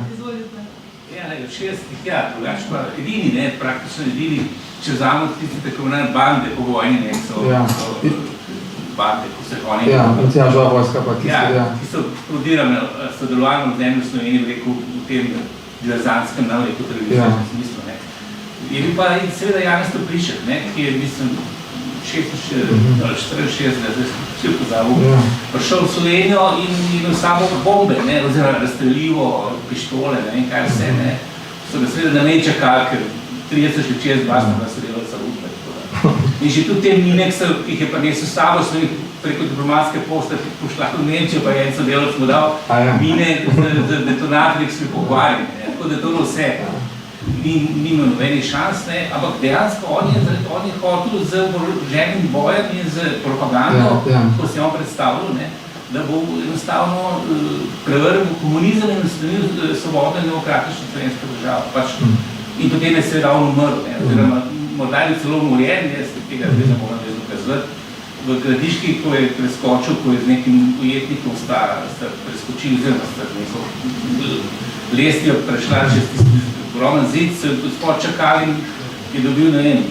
V 60-ih, drugače pa edini, praktično edini, če vzamemo tiste tako imenovane bande po vojni, so bande, ko se oni... Matjažova vojska pa tiste, ki so prodirajo sodelovanje v zemlji Sloveniji, rekel, v tem diverzantskem navleku televizijskem smislu. Je bil pa seveda Janez Toplišek, ki je, mislim, 64, zdaj sem pozabil, prišel v Slovenijo in samo bombe, oziroma razstreljivo, pištole, ne vem kaj vse, so ga seveda na mej čakali, ker 30 še čez basno ga so delali za upaj. In že tudi te mine, ki jih je prinesel s sabo, so jih preko diplomatske pošte pošla v Nemčijo, pa je en sodelavec mu dal mine z detonatorji, ki so jih pokvarili, tako da to vse. Nima nobenih šans, ampak dejansko on je hotel z oboroženim bojem in z propagando, ko se je on predstavljal, da bo enostavno prevrnil komunizem in nastavil svobodno in demokratično slovensko državo. In potem je seveda on umrl, oziroma morda je celo umorjen, jaz tega ne moram dokazati. V Gradiški, ko je preskočil, ko je z nekim ujetnikom sta preskočili, oziroma sta neko lestvijo prešla čez tisti ogromen zid, so spod čakali in je dobil, ne vem,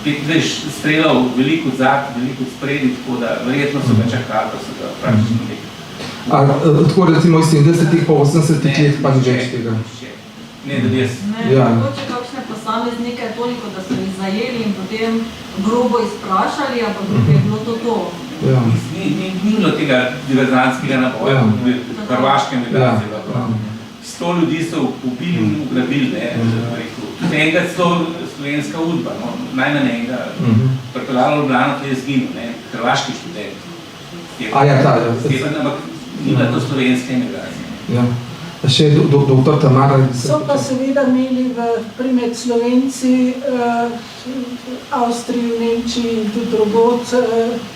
25 strelov, veliko zad, veliko spredi, tako da verjetno so ga čakali, pa so ga praktično nekaj. Tako recimo iz 70-ih pa 80-ih let pa ni več tega? Ne, da jaz. Mogoče kakšne posameznike toliko, da so jih zajeli in potem grobo izprašali, ampak je bilo to. Ni bilo tega diverzantskega naboja, v hrvaškem migraciji. 100 ljudi so ubili in ugrabili, tudi enega slovenska udba, najmanj enega, pripeljalo Ljubljano, ki je zginil, hrvaški študent. Ampak ni bila to slovenska emigracija. Še doktor Tamara? So pa seveda imeli primer Slovenci, Avstriji, Nemčiji in tudi drugod,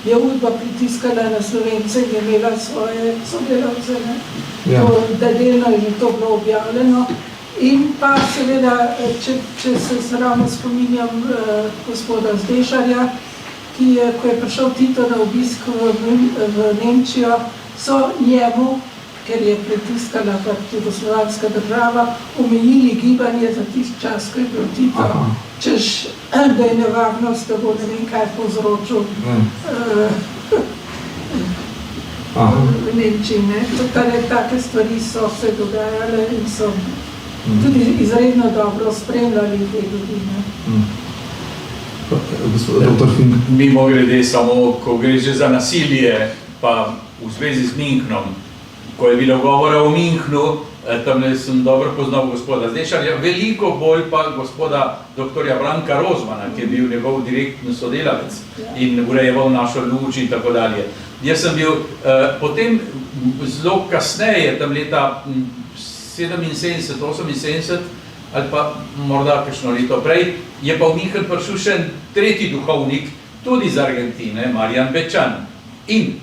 je udba pritiskala na Slovence in je imela svoje sodelavce. Delno je to bilo objavljeno. In pa seveda, če se ravno spominjam gospoda Zdešarja, ki je, ko je prišel Tito na obisk v Nemčijo, so njemu, ker je pritiskala jugoslovanska država, omejili gibanje za tisti čas, ko je bil Tito, češ, da je nevarnost, da bo ne vem kaj povzročil v Nemčiji. Take stvari so se dogajale in so tudi izredno dobro spremljali te ljudi. Doktor Fink. Mimo grede samo, ko gre že za nasilje, pa v zvezi z Münchnom, ko je bilo govora o Münchnu, tam sem dobro poznal gospoda Zdešarja, veliko bolj pa gospoda doktorja Branka Rozmana, ki je bil njegov direktni sodelavec in urejeval našo luč in tako dalje. Jaz sem bil potem zelo kasneje, tam leta 77, 78 ali pa morda kakšno leto prej, je pa v München prišel še tretji duhovnik, tudi iz Argentine, Marjan Bečan. In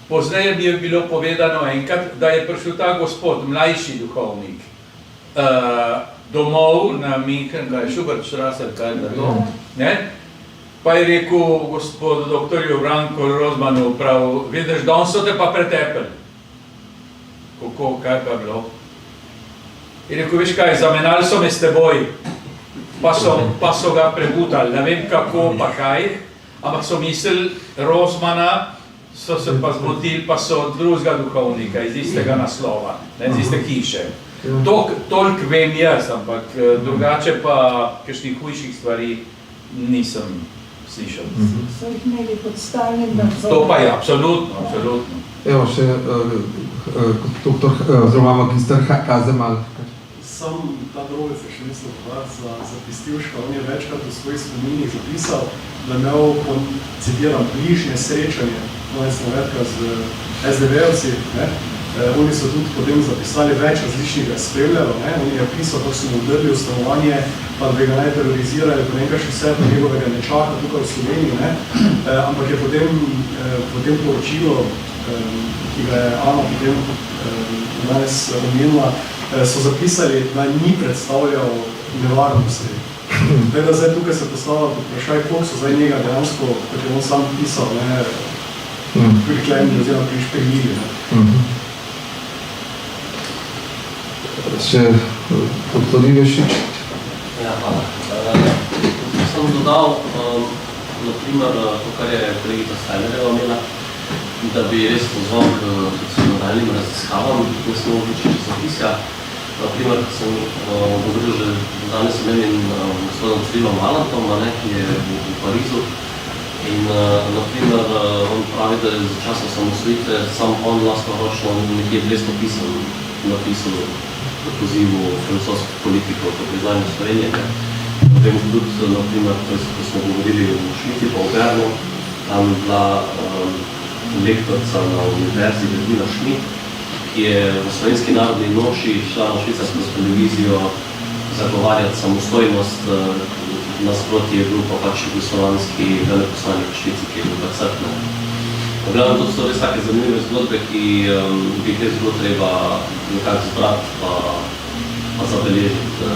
pozneje mi je bilo povedano enkrat, da je prišel ta gospod, mlajši duhovnik, domov na München, kaj je Schubertstraße, kaj je to, Pa je rekel gospod doktorju Branku Rozmanu, prav, vidiš, danes so te pa pretepeli. Kako, kaj pa je bilo? Je rekel, veš kaj, zamenjali so me s teboj, pa so ga prebutali, ne vem kako, pa kaj, ampak so mislili Rozmana, so se pa zmotili, pa so drugega duhovnika iz istega naslova, ne, iz iste hiše. Toliko vem jaz, ampak drugače pa kakšnih hujših stvari nisem slišal. So jih imeli pod stalnim nadzorom. To pa je, absolutno, absolutno. Evo še doktor, oziroma magister Kazemal. Sam ta Drobec je še mislil za Pistivška, on je večkrat v svojih spominih zapisal, da imel, citiram, bližnje srečanje, navedka z SDV-ovci, oni so tudi potem zapisali več različnih spremljav, on je pisal, kako so mu udrli v stanovanje, pa da bi ga naj terorizirali, pa nekaj še vse, pa njegovega nečaka tukaj v Sloveniji, ampak je potem poročilo, ki ga je Ana potem danes omenila, so zapisali, da ni predstavljal nevarnosti. Da zdaj tukaj se postavlja pod vprašaj, koliko so zdaj njega dejansko, kot je on sam pisal, priklenili oziroma prišpeljili. Še doktor Ivešič. Ja, hvala. Sem dodal, naprimer, to, kar je kolegica Stajnerjeva imela, da bi res pozval k nadaljnim raziskavam, ne smo vličili časopisja. Naprimer, ko sem govoril že danes omenim gospodom Cirilom Valentom, ki je v Parizu. In naprimer, on pravi, da je za čas osamosvojitve sam on lastnoročno nekje 200 pisem napisal v pozivu filozofskih politikov po priznanju Slovenije. Potem tudi, naprimer, ko smo govorili v Švici pa v Bernu, tam je bila lektorca na univerzi Vedina Schmidt, ki je v Slovenski narodni noši šla na švicarsko televizijo zagovarjati samostojnost, nasproti je bil pa pač jugoslovanski veleposlanik v Švici, ki je bil pa crkven. V glavnem, to so res take zanimive zgodbe, ki bi jih zelo treba nekako zbrati pa zabeležiti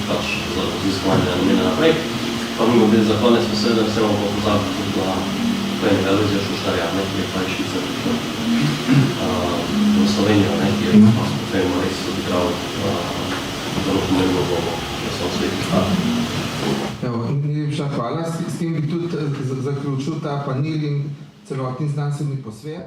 pač za raziskovanje namene naprej. Pa mimo biti za konec posebej, se vam pa pozabiti tudi na enega Lojzija Šuštarja, ki je pa iz Švice prišel v Slovenijo, ki je pa potem res odigral zelo pomembno vlogo na osamosvojitvi Slovenije. Evo, najlepša hvala. S tem bi tudi zaključil ta panel in celotni znanstveni posvet.